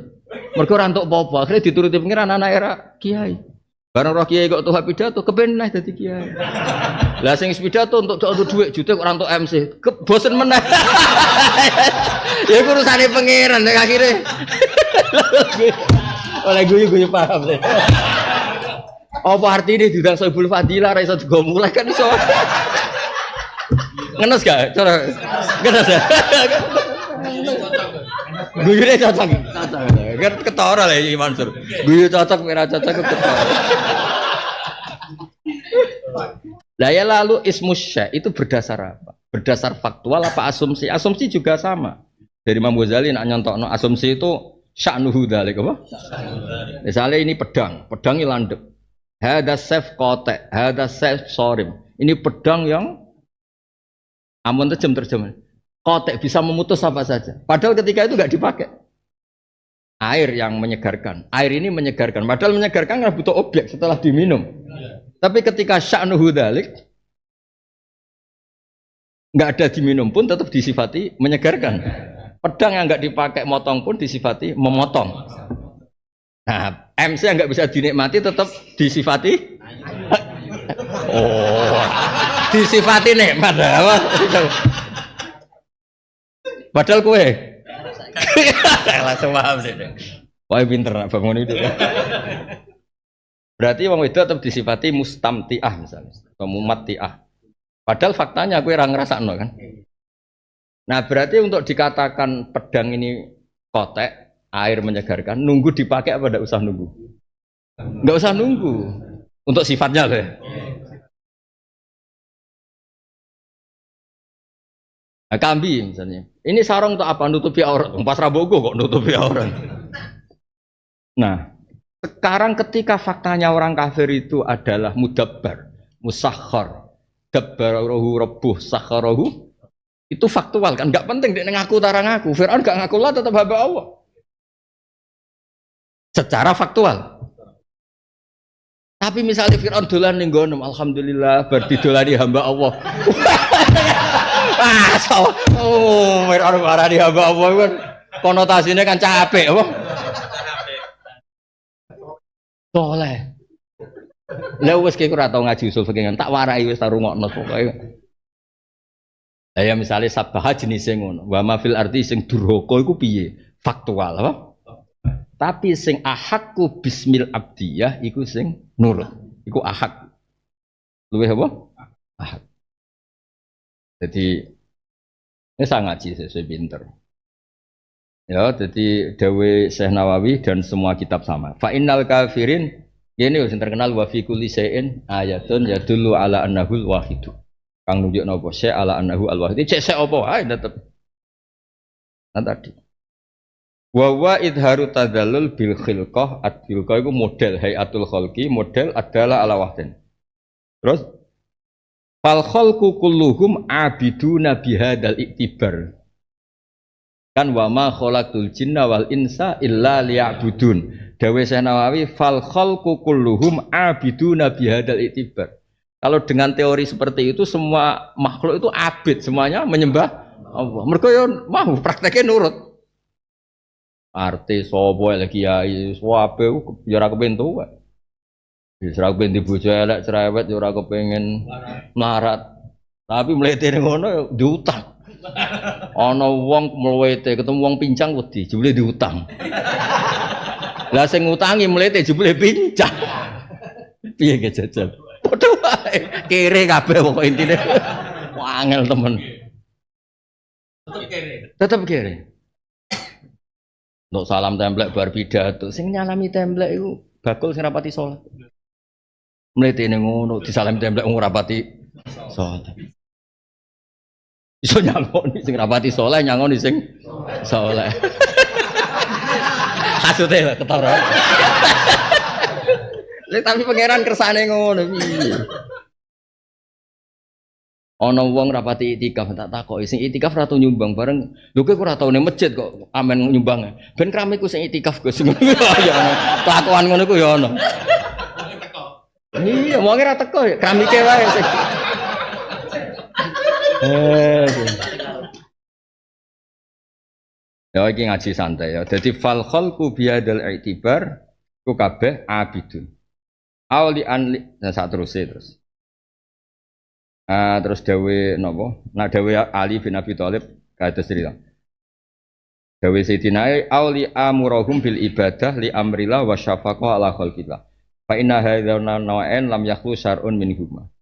Mergo ora entuk apa-apa, akhire dituruti pangeran anak era kiai. Barang roh kiai kok tuh pidato kepen neh dadi kiai. Lah sing pidato untuk dhuwit juta kok ora entuk MC, bosen meneh. Ya urusane pangeran nek akhire. Oleh guyu paham deh. Apa artinya diundang Sohibul Fadilah ra iso digo mulai kan iso. Ngenes gak? Cara ngenes ya. Guyune cocok. Kan ketara lah iki Mansur. Guyu cocok ora cocok ketara. Lah ya lalu ismus syai' itu berdasar apa? Berdasar faktual apa asumsi? Asumsi juga sama. Dari Imam Ghazali nak nyontokno asumsi itu sya'nuhu dzalik apa? Misalnya ini pedang ini landep. Hada sayf qata', hada sayf sharim. Ini pedang yang amun terjem. Qata' bisa memutus apa saja. Padahal ketika itu enggak dipakai. Air yang menyegarkan. Air ini menyegarkan. Padahal menyegarkan kan butuh objek setelah diminum. Tapi ketika sya'nuhu dzalik enggak ada diminum pun tetap disifati menyegarkan. Pedang yang enggak dipakai motong pun disifati memotong. Nah, MC yang enggak bisa dinikmati tetap disifati disifati nikmat. Padahal kowe langsung paham sih. Wah, pinter nak bangun itu. Berarti wong wedok tetap disifati mustamtiah misalnya, atau mumattiah. Padahal faktanya kowe ora ngrasakno kan. Nah, berarti untuk dikatakan pedang ini kotek, air menyegarkan, nunggu dipakai apa enggak usah nunggu? Enggak usah nunggu. Untuk sifatnya loh ya. Nah, kambi misalnya. Ini sarung untuk apa? Nutupi aurat. Pas rabogo kok nutupi aurat. Nah, sekarang ketika faktanya orang kafir itu adalah mudabbar, musakhar, dabbarahu rabbuh, sakharahu, itu faktual kan? Enggak penting dia ngaku tarang ngaku. Fir'aun enggak ngaku lah tetap hamba Allah. Secara faktual. Tapi misalnya Fir'aun dolan ning nggono, alhamdulillah bar didolani hamba Allah. Fir'aun marani hamba Allah kan konotasinya kan capek apa? Soleh. Lah wis ki ora tau ngaji usul fikih tak warai wis tak rungokno pokoke. Lah ya misale sabah jenise ngono, wa ma fil ardi sing durhaka iku piye? Faktual apa? Tapi sing ahakku bismil abdiyah iku sing nurut. Iku ahak. Luwih apa? Ahak. Jadi ini saya ngaji sesuai pinter. Ya, jadi dawe Syekh Nawawi dan semua kitab sama. Fa innal kafirin ini yang terkenal wa fi kulli syai'in ayatun yadullu ala annahul wahidu. Kang nunjuk napa syai' ala annahu al wahid. Cek apa ae tetep. Nah tadi. Wa wa idharu tadzallul bil khilqah ad-khilqah iku model hayatul khalqi, model adalah ala wahdin. Terus fal khalqu kulluhum abiduna bihadzal iktibar. Kan wa ma khalaqtul jinna wal insa illa liya'budun. Dawe Syekh Nawawi fal khalqu kulluhum abiduna bihadzal iktibar. Kalau dengan teori seperti itu semua makhluk itu abid, semuanya menyembah Allah. Mergo yo mau prakteknya nurut. Artis sapa lagi kiai wae yo ora kepentu wae. Wis ora kepen dibojo elek cerewet yo ora kepengin melarat. Tapi mletene ngono yo diutang. Ana wong mlete ketemu wong pincang wedi jebule diutang. Lah sing ngutangi mlete jebule pincang. Piye ge jajal? Padha wae kere kabeh pokoke intine. Wangel temen. Tetep kere. Untuk salam templek bar pidato, sing nyalami templek iku bakul sing rapati salat. Mletene ngono disalami templek ora rapati salat. Iso nyangoni sing rapati saleh nyangoni sing saleh. Hasute ketara. Tapi pangeran kersane ngono piye? Ana wong rapati itikaf tak takoki sing itikaf ora tau nyumbang bareng. Lho kowe ora tau ning masjid kok amen nyumbang. Ben kramiku sing itikaf Gus. Ya ana. Kelakuan ngono ku ya ana. Iya, wong ora teko ya kramike wae sing. Ya iki ngaji santai ya. Dadi fal khalqu biadal i'tibar ku kabeh abidun. Auli an sak terus. Terus dawe napa? Nah dawe Ali bin Abi Thalib kados cerita. Dawe Sayyidina auli amurahum bil ibadah li amrillah wa syafaqah ala khalqillah. Fa inna hadzal nawa'in lam yakhlu syar'un minhuma.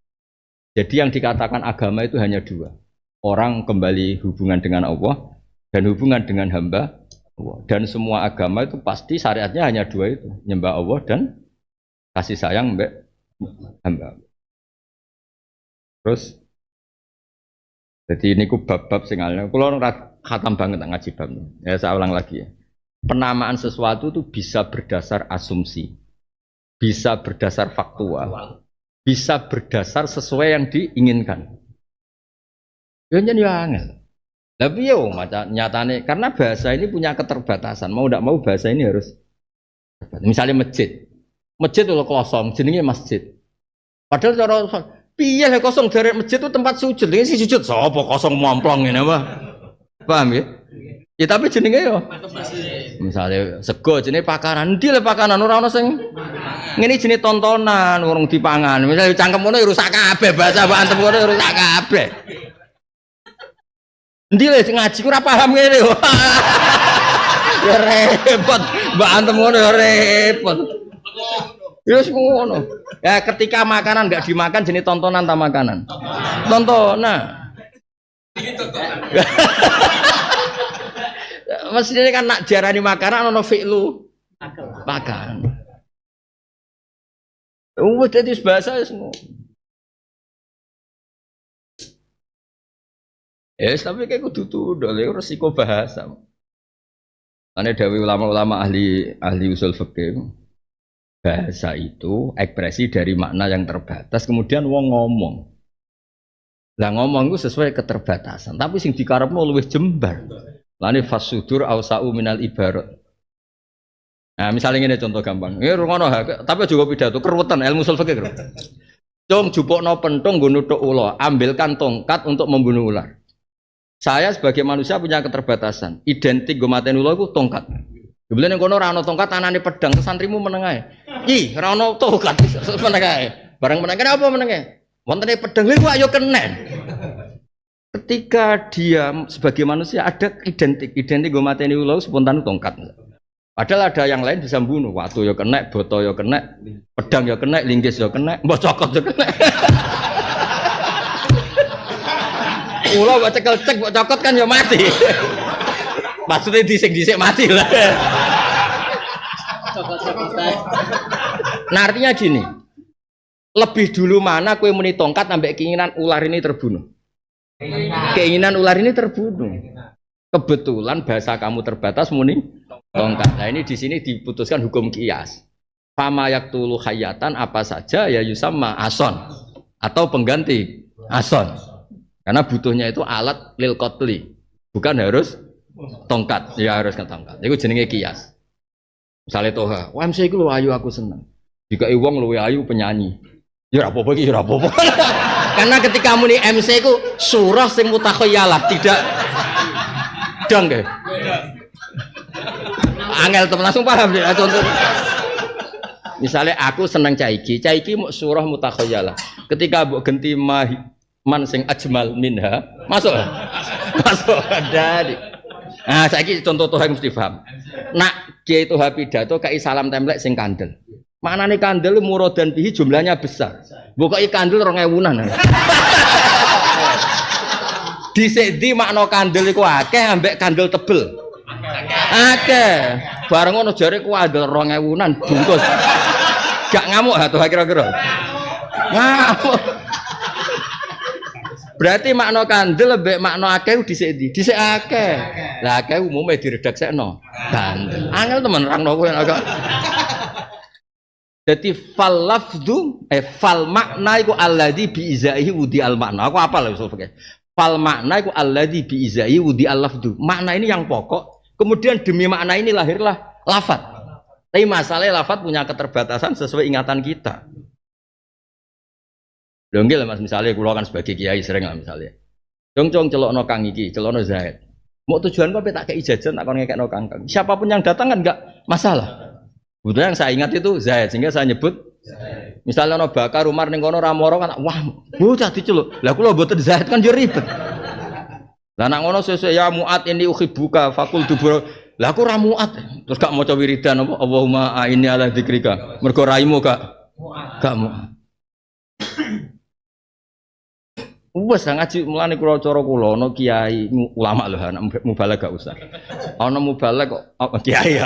Jadi yang dikatakan agama itu hanya dua. Orang kembali hubungan dengan Allah dan hubungan dengan hamba Allah. Dan semua agama itu pasti syariatnya hanya dua itu, nyembah Allah dan kasih sayang mbek hamba. Terus jadi ini ku bab-bab sing alih. Kulo ora khatam banget ngaji bab. Ya saya ulang lagi ya. Penamaan sesuatu itu bisa berdasar asumsi. Bisa berdasar faktual. Bisa berdasar sesuai yang diinginkan. Ya nyen ya angel. Tapi yo macam nyatane karena bahasa ini punya keterbatasan. Mau tidak mau bahasa ini harus misalnya masjid. Masjid itu kosong, jenenge masjid. Padahal cara piye lek kosong dari masjid itu tempat sujud. Ini si sujud sapa kosong momplong ngene apa? Paham ya? Ya tapi jenenge yo. Misalnya sego jenenge pakanan. Endi le pakanan ora ono sing ngene jenenge tontonan urung dipangan. Misalnya cangkem ngono rusak kabeh bahasa mbak antem ngono rusak kabeh. Endi le sing ngaji ora paham ngene yo. Ya repot mbak antem ngono ya repot. Ya ngono. Ya ketika makanan enggak dimakan jenis tontonan tak makanan. Tontonan. Mestinya kan nak jarani makanan ono fi'lu makan. Dadi bahasa semua. Tapi kayak kudu tudul, resiko bahasa. Ane dawi ulama-ulama ahli usul fikih, bahasa itu ekspresi dari makna yang terbatas, kemudian wong ngomong. Lah ngomong itu sesuai keterbatasan, tapi sing dikarepno luwih jembar. Lane fasudur ausau minal ibarat. Nah, misalnya ini contoh gampang. Ini rungono tapi juga pidato keruwetan ilmu usul fikih. Cung jupukno pentung nggo nuthuk ula, ambilkan tongkat untuk membunuh ular. Saya sebagai manusia punya keterbatasan. Identik gue mateni ular itu tongkat. Kemudian yang kono ora ono tongkat anane pedang, santrimu meneng ae. Ih, ora ono tongkat meneng ae. Barang meneng apa meneng ae? Wontene pedang iku ayo kenen. Ketika dia sebagai manusia ada identik gue mateni ular spontan tongkat. Padahal ada yang lain bisa membunuh. Watu yo kena, boto yo kena, pedang yo kena, linggis yo kena, mbok cokot yo kena. Ulo buat cek buat cokot kan ya mati. Maksudnya disik mati lah. Nah artinya gini, lebih dulu mana kue muni tongkat sampai keinginan ular ini terbunuh. Keinginan ular ini terbunuh. Kebetulan bahasa kamu terbatas muni tongkat. Nah ini di sini diputuskan hukum kias. Fama yaktulu hayatan apa saja ya yusamma ason atau pengganti ason. Karena butuhnya itu alat lil qatli, bukan harus tongkat, ya harus kan tongkat. Itu jenenge kias. Misalnya toha, wah MC itu lu ayu aku seneng. Jika iwang lu ayu penyanyi, ya apa-apa iki, ya apa-apa. Karena ketika muni MC itu surah sing mutakhayalah, tidak dong deh. Angel temen langsung paham deh. Contoh. Misalnya aku seneng caiki mau surah mutakhayalah. Ketika mbok genti man sing ajmal minha masuk dari. Nah saiki contoh toh yang mesti paham. Nak kiai toha pidato kai salam templek sing kandel. Maknane kandel muradan bihi jumlahnya besar. Mbok kok kandel 2000-an. Dhisik di makna kandel iku akeh ambek kandel tebel. Akeh. Bareng ngono jare ku kandel 2000-an bungkus. Gak ngamuk ha toh kira-kira. Ngamuk. Berarti makna kandel lebih makna akeh dhisik ndi? Dhisik akeh. Lah akeh umume diredaksekno. Kandel. Angel temen rangno kowe agak. Dadi fal lafdzu fal makna iku alladzi bi izaihi wudi al makna. Aku apal usul fikih. Fal makna iku alladzi bi izaihi wudi al lafdzu. Makna ini yang pokok, kemudian demi makna ini lahirlah lafaz. Tapi masalahnya lafaz punya keterbatasan sesuai ingatan kita. Donggil mas misalnya kulo kan sebagai kiai sering lah misalnya. Cong celokno kang iki, celokno Zaid. Mau tujuan kok tak kei jajan tak kon ngekekno kang. Siapapun yang datang kan enggak masalah. Kebetulan yang saya ingat itu Zaid sehingga saya nyebut Zaid. Misalnya ono Bakar Umar ning kono ramoro kan wah, bocah diceluk. Lah kula mboten Zaid kan yo ribet. Lah nak ngono sesuk ya Muat ini ukhibuka fakul dubur. Lah aku ra Muat. Terus gak maca wiridan apa Allahumma aini ala dzikrika. Mergo raimu gak Muat. Wes ngaji mulane kula cara kula ana kiai ulama lho anak mubalagh gak usah. Ana mubalagh kok kiai.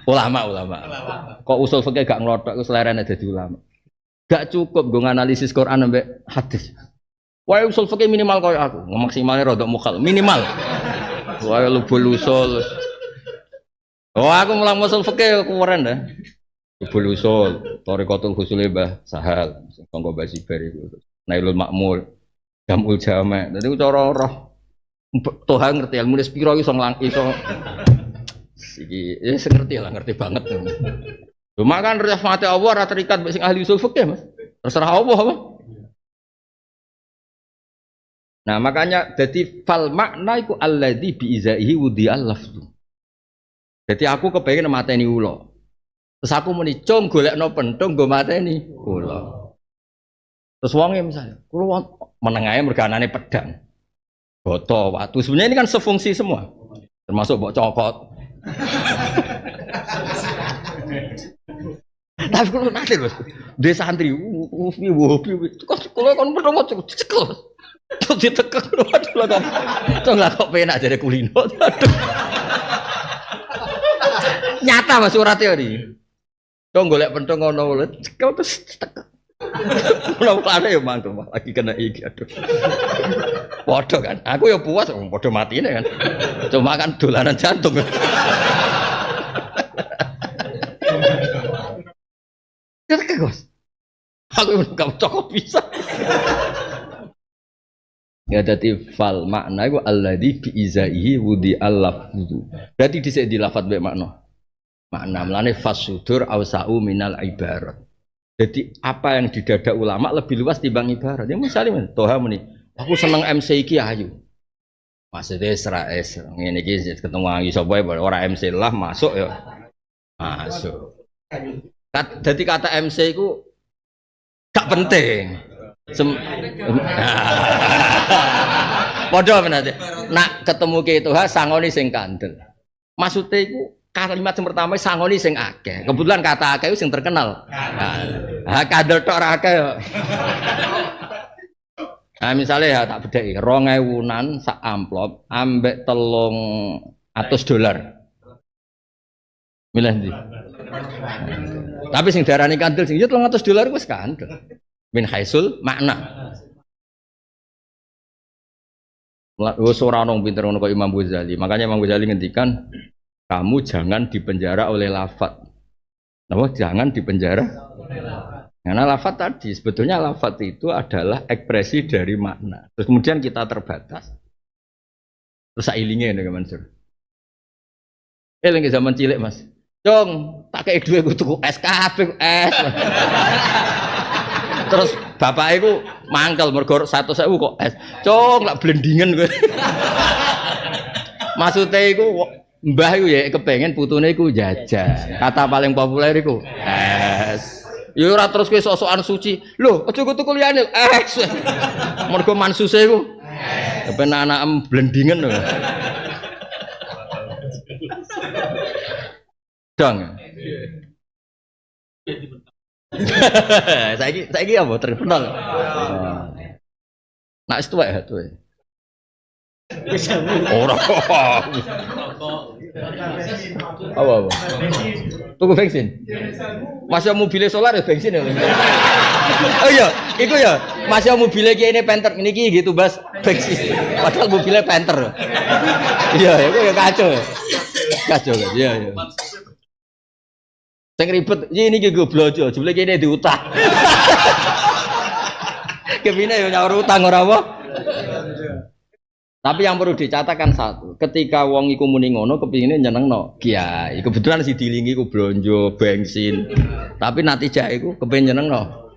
Ulama. Kok usul fikih gak nglothok wis lerene dadi ulama. Gak cukup nggo analisis Quran ambek hadis. Wae usul fikih minimal koyo aku, maksimalnya rodok mukhal minimal. Wae lubul usul. Oh aku mulang usul fikih keren dah. Lubul usul, thariqatul husule Mbah Sahal, sangko Mbah Sibar iku. Nailul Makmul, Jamul Jama'. Dadi cara roh toha ngerti ilmu wis pira iso iso iki ya ngerti banget. Cuma kan rahmate Allah ora terikat mbek sing ahli usul fikih, Mas. Terserah Allah apa. Nah, makanya jadi fal makna iku alladzi bi izaihi wudi al-lafzu. Jadi aku kepengin mateni ula. Terus aku muni cung golekno pentung nggo mateni ula. Terus wonge misalnya, kula menengahe merganane pedang. Boto, watu. Sebenarnya ini kan sefungsi semua. Termasuk mbok cokot. Tapi kula nanti lho. Dhe santri, kok kula kon pertama cekel. Tuh ditekek waduh lah kok. Tuh lah kok penak jare kulino. Aduh. Nyata Mas suratnya iki. Tuh golek pentung ngono lho, cekel terus tekek. Mulane ya mantul lagi kena iki aduh. Padha kan. Aku ya puas padha matine kan. Cuma kan dolanan jantung. Tekek Gus. Aku gak cocok bisa. Ya dadi fal makna iku alladzi bi izaihi wudi al-lafzu. Berarti dhisik dilafat mek makna. Makna melane fasudur ausau minal ibarat. Jadi apa yang di dada ulama lebih luas timbang ibarat. Ya misalnya toha muni, aku seneng MC iki ayu. Maksudnya serais ngene iki ketemu angi sapa ora MC lah masuk ya. Masuk. Jadi kata MC iku gak penting. Padha menate. Nak ketemu ke Toha sangoni sing kandel. Maksudnya iku kalimat yang pertama sangoni sing akeh. Kebetulan kata akeh sing terkenal. Nah, kandel tok ora akeh. Nah, misalnya ya tak bedheki 2000-an sak amplop ambek $300. Milih ndi? Tapi sing diarani kandel sing $300 wis kandel. Min haisul makna. Wis ora ono pinter ngono kok Imam Ghazali. Makanya Imam Ghazali ngendikan kamu jangan dipenjara oleh lafaz. Napa? Jangan dipenjara oleh lafaz. Karena lafaz tadi sebetulnya lafaz itu adalah ekspresi dari makna. Terus kemudian kita terbatas. Terus sailinge nek Mansur. Lagi zaman cilik Mas. Dong, tak kei duwe ku tuku es kabeh es. Terus bapak iku mangkel mergo 100.000 kok es. Cong lak blendingan kowe. Maksude iku mbah iku ya kepengen putune iku jajan. Kata paling populer iku es. Ya ora terus kowe sok-sokan suci. Lho, aja kudu liyane es. Mergo mansuse iku kepen anak blendingan lho. Dong. Saiki apa terkenal. Nak wis tuwek ya tuwek. Ora. Apa? Tuku bensin. Masih mobil solar ya bensin ya. Oh iya, iku ya. Masih mobil iki ini Panther niki gitu Bas, bensin. Padahal mobilnya Panther. Iya, iku ya kacau. Kacau kan. Iya, iya. Sing ribet, ini gue blojo, jebule kene diutang. Kepine yo nyaur utang ora apa? Tapi yang perlu dicatatkan satu, ketika wong iku muni ngono kepingine nyenengno kiai. Kebetulan si dilingi ku blonjo bensin. Tapi natijah iku kepengin nyenengno.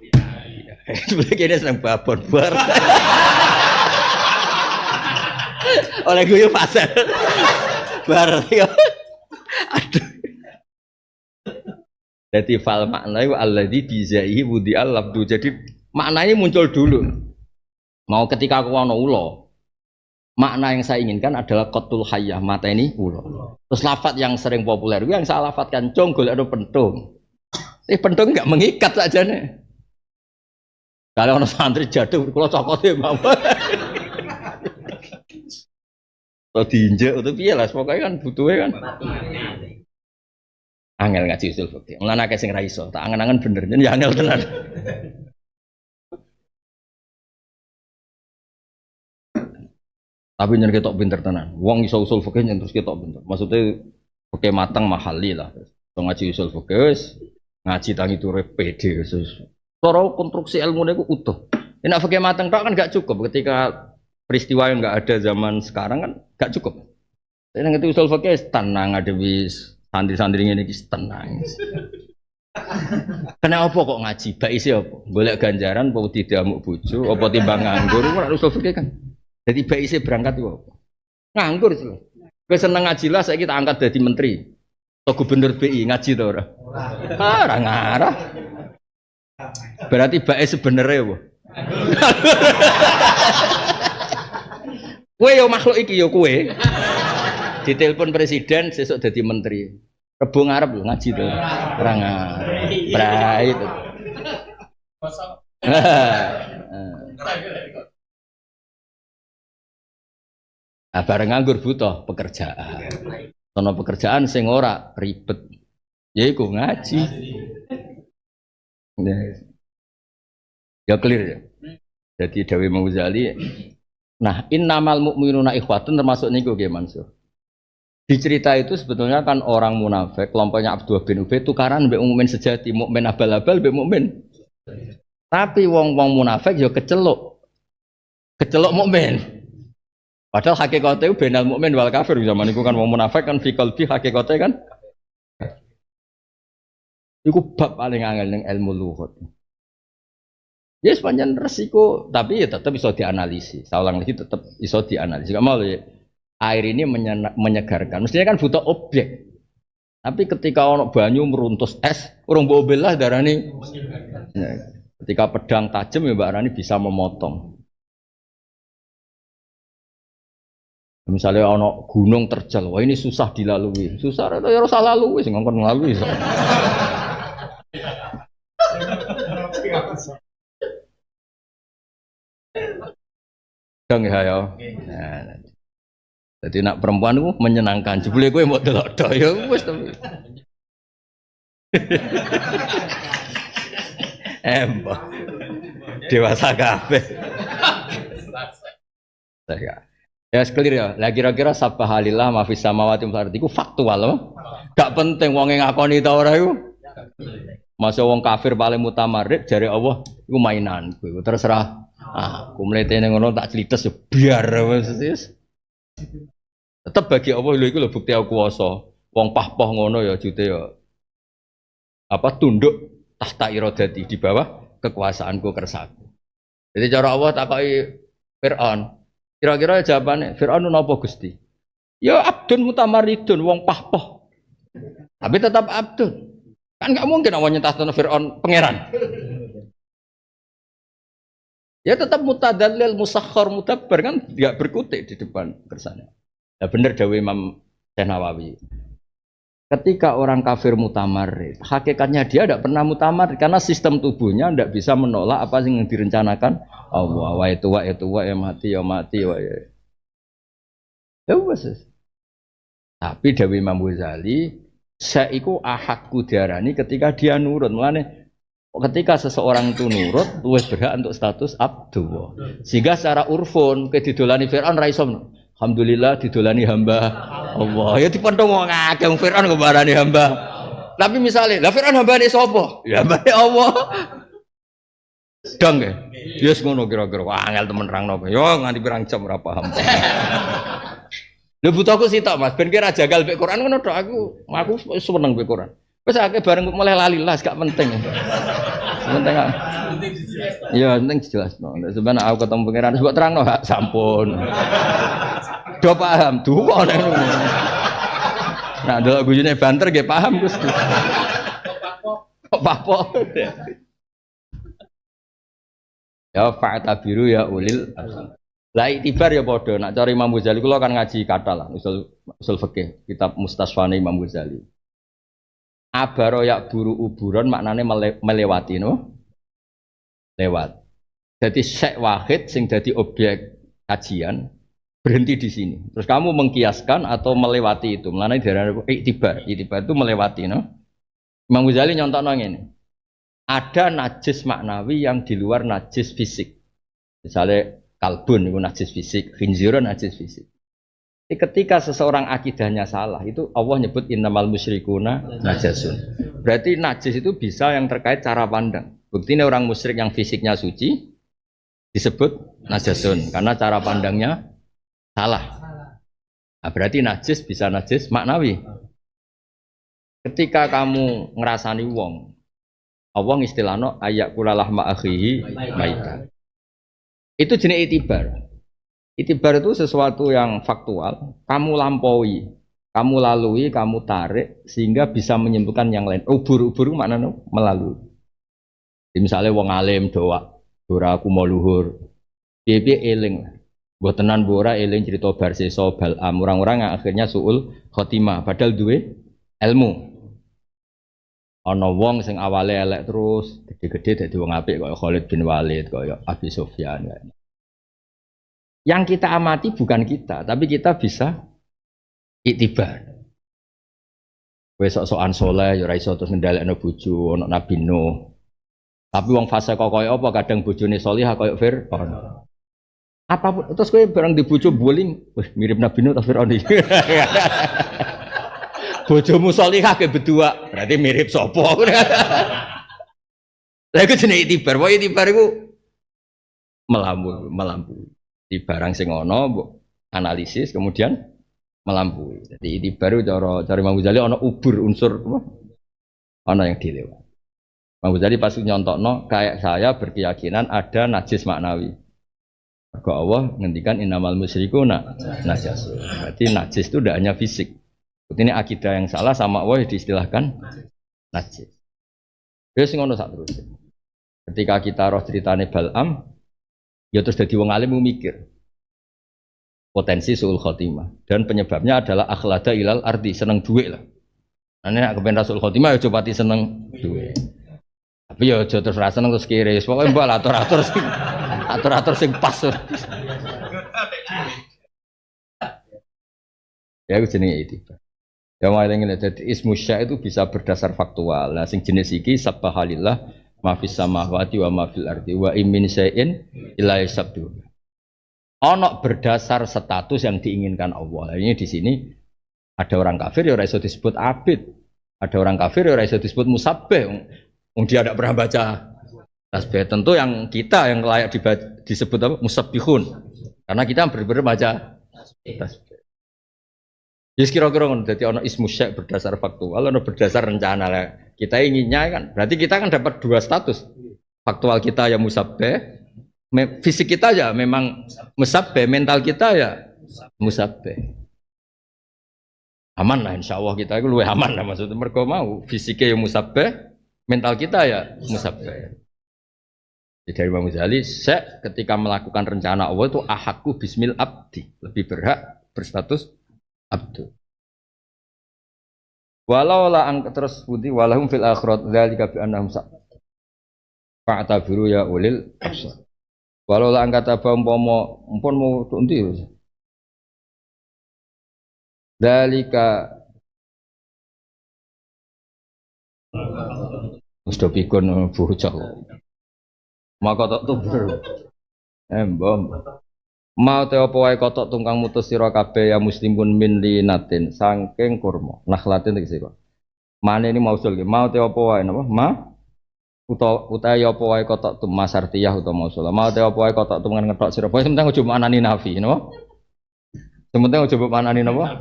Jebule kene seneng babon bar. Oleh gue pasar. Bar yo. Aduh. Jadi fal makna itu alladzi bizaihi wudi al-lafdu. Jadi maknanya muncul dulu. Mau ketika aku ana ula, makna yang saya inginkan adalah qatul hayyah, mata ini ula. Terus lafaz yang sering populer itu yang saya lafadzkan cong golek ada pentung. Pentung enggak mengikat saja nih. Kalau ana santri jatuh kula cokote mawon. Atau diinjek atau piye lah pokoke kan butuhe kan. Angel ngaji usul fikih. Mulane akeh sing ra iso, tak angen-angen bener yen ya angel tenan. Tapi nyen ketok pinter tenan. Wong iso usul fikih nyen terus ketok pinter. Maksudnya fikih mateng mahali lah. So ngaji usul fikih wis ngaji tangi turu pede wis. Cara konstruksi ilmune ku utuh. Nek fikih mateng tok kan gak cukup ketika peristiwa yang gak ada zaman sekarang kan gak cukup. Nek ngerti usul fikih tenang ada wis santri-santri ini tenang. Kenapa kok ngaji? Baise apa? Golek ganjaran apa didamuk bojo, apa timbang nganggur? Ora usul fikih kan. Jadi baise berangkat itu apa? Nganggur itu. Kowe seneng ngaji lah saiki tak angkat dadi menteri. Atau gubernur BI ngaji to ora? Ora ngarah. Berarti bae sebenere apa? Kowe yo makhluk iki yo kowe. Ditelepon presiden sesuk dadi menteri. Rebo ngarep lho ngaji to. Ora ngarep. Brai itu. Nah, bareng nganggur butuh pekerjaan. Ono pekerjaan sing ora ribet. Ya iku ngaji. Ya clear ya. Jadi Dawi Imam Ghazali, nah innamal mu'minuna ikhwatun termasuk niku nggih Mansur. Di cerita itu sebetulnya kan orang munafik, kelompoknya Abdullah bin Ubay tukaran mbek mukmin sejati, mukmin abal-abal mbek mukmin. Tapi wong-wong munafik ya keceluk. Keceluk mukmin. Padahal hakikatnya itu benal mukmin wal kafir zaman itu kan wong munafik kan fi qalbi hakikatnya kan. Iku bab paling angel ning ilmu lughat. Ya sepanjang resiko, tapi ya tetap bisa dianalisis. Saya ulang lagi tetap bisa dianalisis. Gak mau ya. Air ini menyegarkan. Mestinya kan butuh objek. Tapi ketika ono banyu meruntus es, orang bawa belah darah ini. Ya, ketika pedang tajam ya Mbak Rani bisa memotong. Misalnya ono gunung terjal, wah ini susah dilalui. Susah ya harus lalui, sing ngongkon ngelalui. Dong ya. Nah, jadi nak perempuan itu menyenangkan. Jebule kowe mau delok-delok ya wis to. Mbah. Dewasa kabeh. Ya clear ya. Lah kira-kira subhanallah ma fis samawati wal ardi iku faktual loh. Gak penting wong ngakoni ta ora iku. Masa wong kafir paling mutamarrid jare Allah iku mainan kowe. Terserah. Aku mletene ngono tak clites ya biar wis. Tetep bagi Allah lho iku lho bukti aku kuwasa. Wong pahpoh ngono ya jute ya apa tunduk tahta iradati di bawah kekuasaanku kersaku. Jadi cara Allah takoki Firaun. Kira-kira jawabane Firaun napa Gusti? Ya abdun mutamaridun wong pahpoh. Tapi tetap abdun. Kan enggak mungkin awalnya tahta Firaun pangeran. Ya tetap mutadallil musakhkhar mudabbar kan enggak berkutik di depan kersane. Ya bener dawuh Imam Nawawi. Ketika orang kafir mutamarrid, hakikatnya dia tidak pernah mutamarrid karena sistem tubuhnya tidak bisa menolak apa yang direncanakan Allah. Wa itu ya mati ya. Ya wes. Tapi dawuh Imam Ghazali, saiku ahadku diarani ketika dia nurut. Mulane ketika seseorang itu nurut, luwes berhak untuk status abdu. Sehingga secara urfun, ke didolani Fir'aun ra iso. Alhamdulillah didolani hamba Allah. Ya dipendhong wong akeh Fir'aun kok barani hamba. Tapi misalnya, lah Fir'aun hambane sapa? Ya hambane Allah. Dong ya. Yes ngono kira-kira. Wah, angel temen nerangno. Yo nganti pirang jam ora paham. Lha butuhku sitok Mas, ben kira jagal mek Quran ngono tok aku seneng mek Quran. Wes akeh bareng mulai lali las gak penting. Penting ah. Ya penting jelasno. Nek sampeyan aku ketemu pangeran wis kok terangno hak sampun. Do paham, duwe nek ngono. Nah, delok guyune banter nggih paham Gusti. Kok papo. Ya fa'tabiru ya ulil. Lah itibar ya padha. Nak cari Imam Ghazali kula kan ngaji kata lah, usul fikih, kitab Mustasfane Imam Ghazali. Abaro yak buru uburon maknane melewati no? Lewat. Jadi syek wahid sing jadi objek kajian berhenti di sini. Terus kamu mengkiaskan atau melewati itu. Maknane diarani iktibar. Iktibar itu melewati no? Imam Ghazali nyontokno ngene. Ada najis maknawi yang di luar najis fisik. Misalnya kalbun itu najis fisik, khinzirun najis fisik. Ketika seseorang akidahnya salah, itu Allah nyebut innamal musyrikuna najasun. Berarti najis itu bisa yang terkait cara pandang. Buktinya orang musyrik yang fisiknya suci disebut najasun karena cara pandangnya salah. Nah, berarti najis bisa najis maknawi. Ketika kamu ngerasani wong, Allah istilahno ayakulalah ma'akhihi maita. Itu jenis itibar. Itibar itu sesuatu yang faktual, kamu lampaui, kamu lalui, kamu tarik sehingga bisa menyimpulkan yang lain. Ubur-ubur maknanya melalui. Misalnya wong alim doa, dora aku mau luhur. Piye eling. Mbok tenan bora eling cerita Barseso Balam, orang-orang yang akhirnya suul khotimah padahal duwe ilmu. Ana wong sing awale elek terus gede-gede dadi wong apik kaya Khalid bin Walid, kaya Abi Sufyan. Yang kita amati bukan kita, tapi kita bisa iktibar. Kowe sok-sokan soleh ya ora iso terus ngendhalekno bojo ana Nabi Nuh. Tapi wong fase kok koyo apa kadang bojone solihah koyo Fir'aun. Apapun terus kowe barang di bojo boling, wih mirip Nabi Nuh ta Fir'aun iki. Bojomu solihah ke berdua, berarti mirip sapa. Lah iku jenenge iktibar. Wae iktibar iku melampaui. Di barang sing ana mbok analisis kemudian melampaui. Jadi iktibar cara Imam Ghazali ana ubur unsur apa? Ana yang dilewat. Imam Ghazali pas nyontokno kayak saya berkeyakinan ada najis maknawi. Mergo Allah ngendikan innamal musyrikuna najas. Berarti najis itu tidak hanya fisik. Ini akidah yang salah sama Allah diistilahkan najis. Wis ngono sak terus. Ketika kita roh ceritane Bal'am, ya terus dadi wong alim mikir potensi suul khotimah dan penyebabnya adalah akhlada ilal ardi seneng duit lah. Nah nek kepen rasul khotimah ya coba seneng duit. Tapi ya aja terus ra seneng terus kiri. Pokoke mbok atur-atur sing pas. Ya itu jenenge itibar. Ya malah ngene dadi ismu sya itu bisa berdasar faktual. Nah sing jenis iki subhanallah ma fis samawati wa ma fil ardi wa min syai'in illa yasabbihu. Ono berdasar status yang diinginkan Allah. Ini di sini ada orang kafir ya ora iso disebut abid. Ada orang kafir ya ora iso disebut musabbih. Dia tidak pernah baca tasbih. Tentu yang kita yang layak disebut apa? Musabbihun. Karena kita benar-benar baca tasbih. Jadi kira-kira jadi ono ismu syai' berdasar faktual, ono berdasar rencana lah. Kita inginnya kan, berarti kita kan dapat dua status. Faktual kita ya musabbih, fisik kita ya memang musabbih, mental kita ya musabbih. Aman lah insya Allah kita itu luwih aman lah maksudnya mereka mau fisiknya ya musabbih, mental kita ya musabbih. Jadi dari Imam Ghazali, ketika melakukan rencana Allah itu ahakku bismil abdi, lebih berhak berstatus abdu. Walau la terus budi walahum fil akhirat dzalika bi annahum fa'tabiru ya ulil absar. Walau la angkata umpama mpun mau tundi dzalika mesti pikun bocah. Maka tok tuber. Mbom. Mau te apa wae kotok tungkang mutus sira kabeh ya muslimun min linatin saking kurma. Nakhlatin iki sira. Mane ini mausul iki. Mau te apa wae napa? Utawa ya apa wae kotok tum masartiyah utawa mausul. Mau te apa wae kotok tum ngetok sira. Pokoke sementing aja manani nafi, napa? Sementing aja manani napa?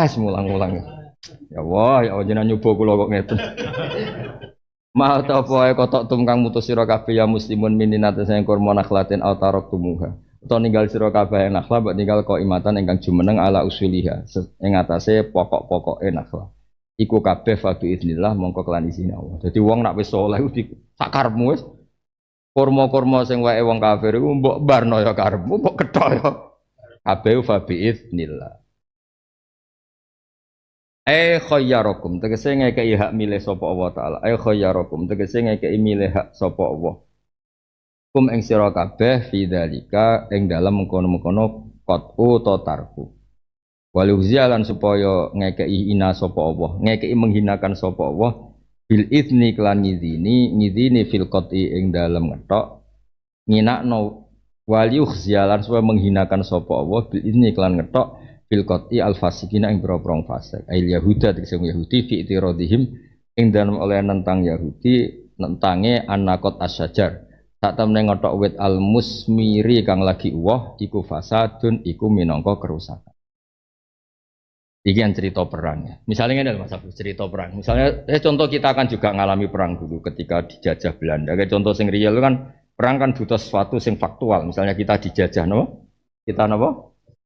Semulang-ulang. Ya Allah, ya jenengan nyoba kula kok ngeten. Mau ta apa wae kotok tum kang mutus sira kabeh ya muslimun mininate sing kurma nakhlatin au tarok tumuha. Utawa ninggal sira kabeh nakhla mbok ninggal qaimatan ingkang jumeneng ala usuliha ing atase pokok-pokoke nakhla. Iku kabeh fa biiznillah mongko kelan isine Allah. Dadi wong nak wis saleh di sakarepmu wis kurma-kurma sing wae wong kafir iku mbok barno ya karepmu mbok kethok ya. Kabeh fa biiznillah. Khayyarakum tegese ngekeki hak milih sapa Allah taala. Khayyarakum tegese ngekeki milih hak sapa Allah. Kum ing sira kabeh fi dzalika ing dalem mengkono-mengkono qatu ta tarku. Waluzialan supaya ngekeki ina sapa Allah, ngekeki menghinakan sapa Allah bil idzni kelan ngidini fil qati ing dalem ngethok nginakno waluzialan supaya menghinakan sapa Allah bil idzni kelan ngethok fil qati al fasikina ing boro-boro fasik ail yahuda tegese Yahudi fi itiradihim ing dalem oleh nentang Yahudi nentange anakot asyajar sak temene ngothok wit al musmiri kang lagi uwoh iku fasadun iku minangka kerusakan. Iki yang cerita perang ya. Misalnya ini Mas Abdul cerita perang. Misalnya contoh kita akan juga ngalami perang dulu ketika dijajah Belanda. Kayak contoh sing real kan perang kan butuh sesuatu sing faktual. Misalnya kita dijajah kita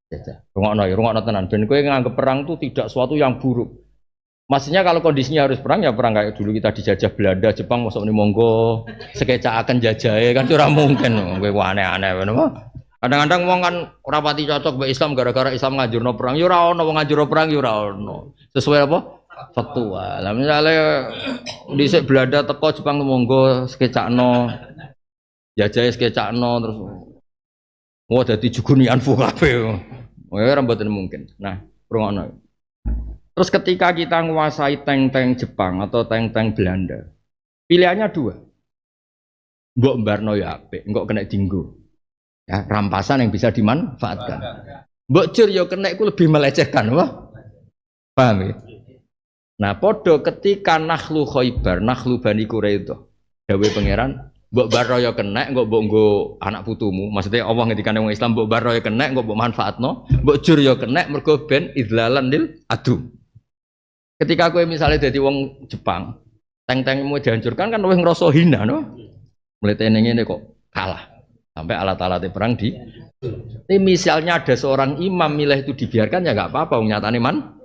jajah. Rungokno tenan. Ben kowe nganggep perang itu tidak suatu yang buruk. Maksudnya kalau kondisinya harus perang ya perang kayak dulu kita dijajah Belanda, Jepang mosok ni monggo sekecakaken jajahe kan ora mungkin. Kowe aneh-aneh ngono. Kadang-kadang wong kan ora pati cocok mbek Islam gara-gara Islam ngajurno perang. Ya ora ono wong ngajurno perang ya ora ono. Sesuai apa? Faktual. Lah misale dhisik Belanda teko Jepang monggo sekecakno jajahe sekecakno terus Wah dadi jugunian fu kabeh. Ora mboten mungkin. Nah, rungokno. Terus ketika kita menguasai tank-tank Jepang atau tank-tank Belanda, pilihannya dua. Mbok mbarno ya apik, engko kena dinggo. Ya, rampasan yang bisa dimanfaatkan. Mbok cur ya kena iku lebih melecehkan, wah. Paham ya? Nah, podo ketika nakhlu Khaibar, nakhlu Bani Quraidah, dawuh pangeran, mbok mbarno ya kena, engko mbok nggo anak putumu. Maksudnya Allah ngendikane wong Islam mbok mbarno ya kena, engko mbok manfaatno, mbok jur ya kena mergo ben idlalan lil adu. Ketika kowe misalnya dadi wong Jepang, tank-tankmu dihancurkan kan kowe ngrasa hina, no? Mulai tenenge ini kok kalah sampai alat-alat perang di. Tapi misalnya ada seorang imam milih itu dibiarkan ya nggak apa-apa, nyatane man.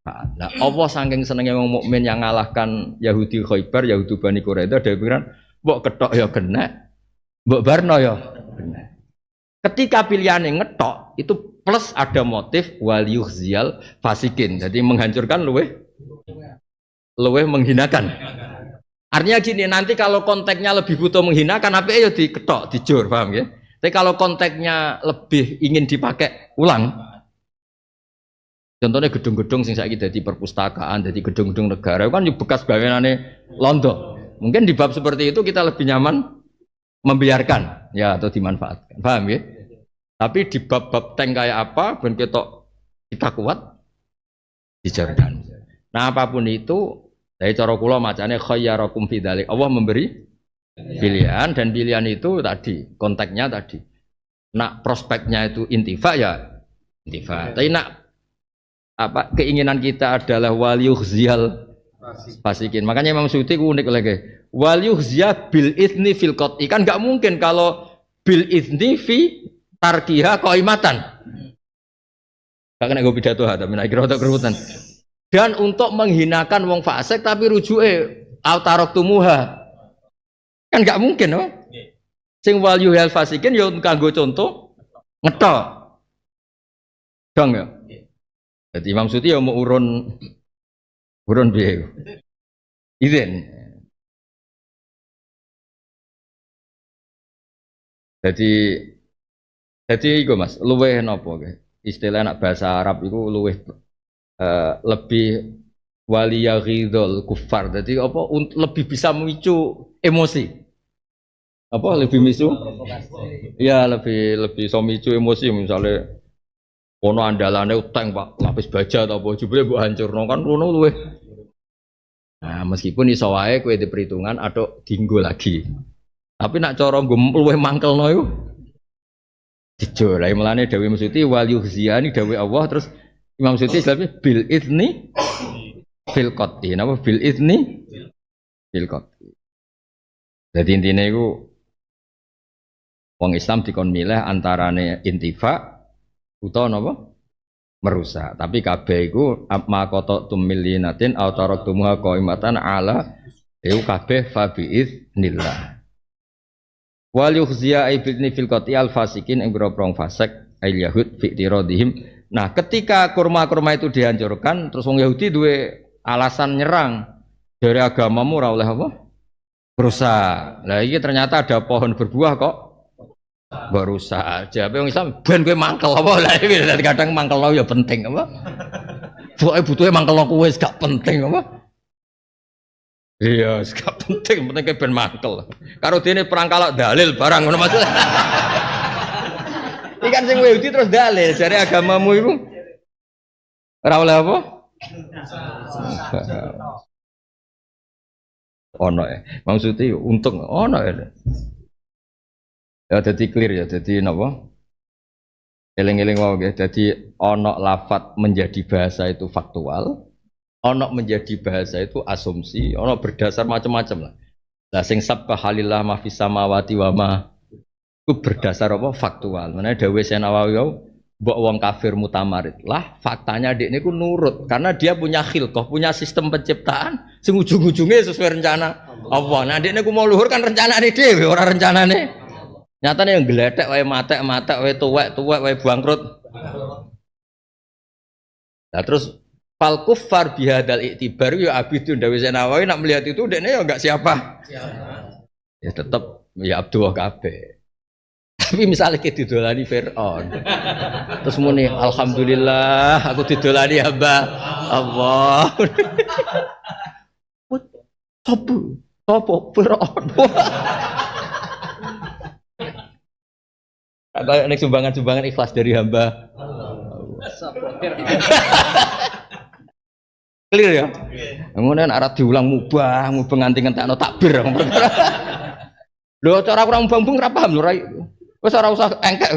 Nah, Allah saking senengnya wong mukmin yang ngalahkan Yahudi Khaibar, Yahudi Bani Quraidah, dia bilang, mbok ketok ya kena, mbok barno ya kena. Ketika pilihannya ngetok itu plus ada motif wal yukhziyal fasikin, jadi menghancurkan luweh menghinakan. Artinya gini, nanti kalau konteksnya lebih butuh menghinakan, apa ya diketok, dijur, paham ya? Tapi kalau konteksnya lebih ingin dipakai ulang, contohnya gedung-gedung sing saiki dadi perpustakaan, dadi gedung-gedung negara, kan bekas bangunane londo. Mungkin di bab seperti itu kita lebih nyaman membiarkan, ya atau dimanfaatkan, paham ya? Tapi di bab-bab tank kayak apa, ben kita kuat, dijauhkan. Nah apapun itu. Dari cara kula macane khayyarakum fi dzalik. Allah memberi pilihan dan pilihan itu tadi konteksnya tadi. Nak prospeknya itu intifa ya intifa. Tapi nak apa keinginan kita adalah wal yukhziyal fasikin. Makanya Imam Suyuti unik lagi. Wal yukhziya bil izni fil qat'i. Kan enggak mungkin kalau bil izni fi tarkiha qaimatan. Kakek nek go pidato ada menak kira untuk kerubutan. Dan untuk menghinakan wong fasik tapi rujuke autarok tumuha kan nggak mungkin, oh? Sing wal yuhal fasikin ya kanggo contoh ngetok dong ya. Jadi Imam Suyuti ya mau urun piye izin. Jadi iku Mas luweh napa istilah anak bahasa Arab iku luweh lebih waliyaghidul kufar, jadi apa lebih bisa memicu emosi, apa lebih misu, ya lebih so micu emosi misalnya, kono andalane utang pak lapis baja atau apa jebule mbok hancurno kan kono luweh. Nah meskipun iso wae kowe di perhitungan atau dinggo lagi, tapi nak cara luweh mangkelno iku dijol. Lah mulane dawuh Suyuti wal yuhziyani dawuh Allah terus Imam Suyuti istilahnya bil izni fil qat'i. Napa bil izni fil qat'i. Jadi intinya itu wong Islam dikon milih antarane intifa utawa napa merusak. Tapi kabeh iku ma qata tumillinatin aw taraktumuha qaimatan ala iku kabeh fa bi idznillah. Wal yukhziya ibni fil qat'i al fasikin ing grobong fasik al yahud fi tiradihim. Nah, ketika kurma-kurma itu dihancurkan, terus wong Yahudi duwe alasan nyerang dari agamamu ora oleh apa? Rusak. Lah iki ternyata ada pohon berbuah kok berusak. Jawabe wong Islam, ben kowe mangkel apa? Lah iki kadang mangkelno ya penting apa? Pokoke butuhe mangkelno kowe wis gak penting apa? Iya, gak penting, penting kowe ben mangkel. Karo dene perang kalok dalil barang ngono maksudnya. Ikan sing Yahudi terus dalil jare agamamu iku ora oleh apa? Ono ya. Maksudnya untung ono ya. Ya dadi clear ya, dadi napa? Eling-eling wae nggih. Dadi ono lafat menjadi bahasa itu faktual, ono menjadi bahasa itu asumsi, ono berdasar macam-macam lah. Lah sing sabqa halillah ma fis samawati wa ma itu berdasar apa faktual. Mana dawuh Senawawi mbok wong kafir mutamarid. Lah faktanya dia ini ku nurut karena dia punya khilqah, punya sistem penciptaan sing ujung-ujungnya sesuai rencana Allah. Nah dia ini ku mau luhur kan rencanane dhewe ora rencanane. Nyatane yang gledek wae matek-matek wae tuwek-tuwek wae bangkrut. Nah terus fal kuffar bihadal iktibar ya abidun dawuh Senawawi nak melihat itu dia ini ya enggak siapa. Ya tetap ya Abdullah kabeh. Tapi misalnya kita didolani Fir'aun, terus muni alhamdulillah aku didolani hamba Allah. Sopo Fir'aun. Kalau nek sumbangan ikhlas dari hamba. Clear ya? Kemudian arah diulang mubah nganti ngentekno takbir. Lho cara kurang bambung ora paham lho Rai. Wis ora usah engkek.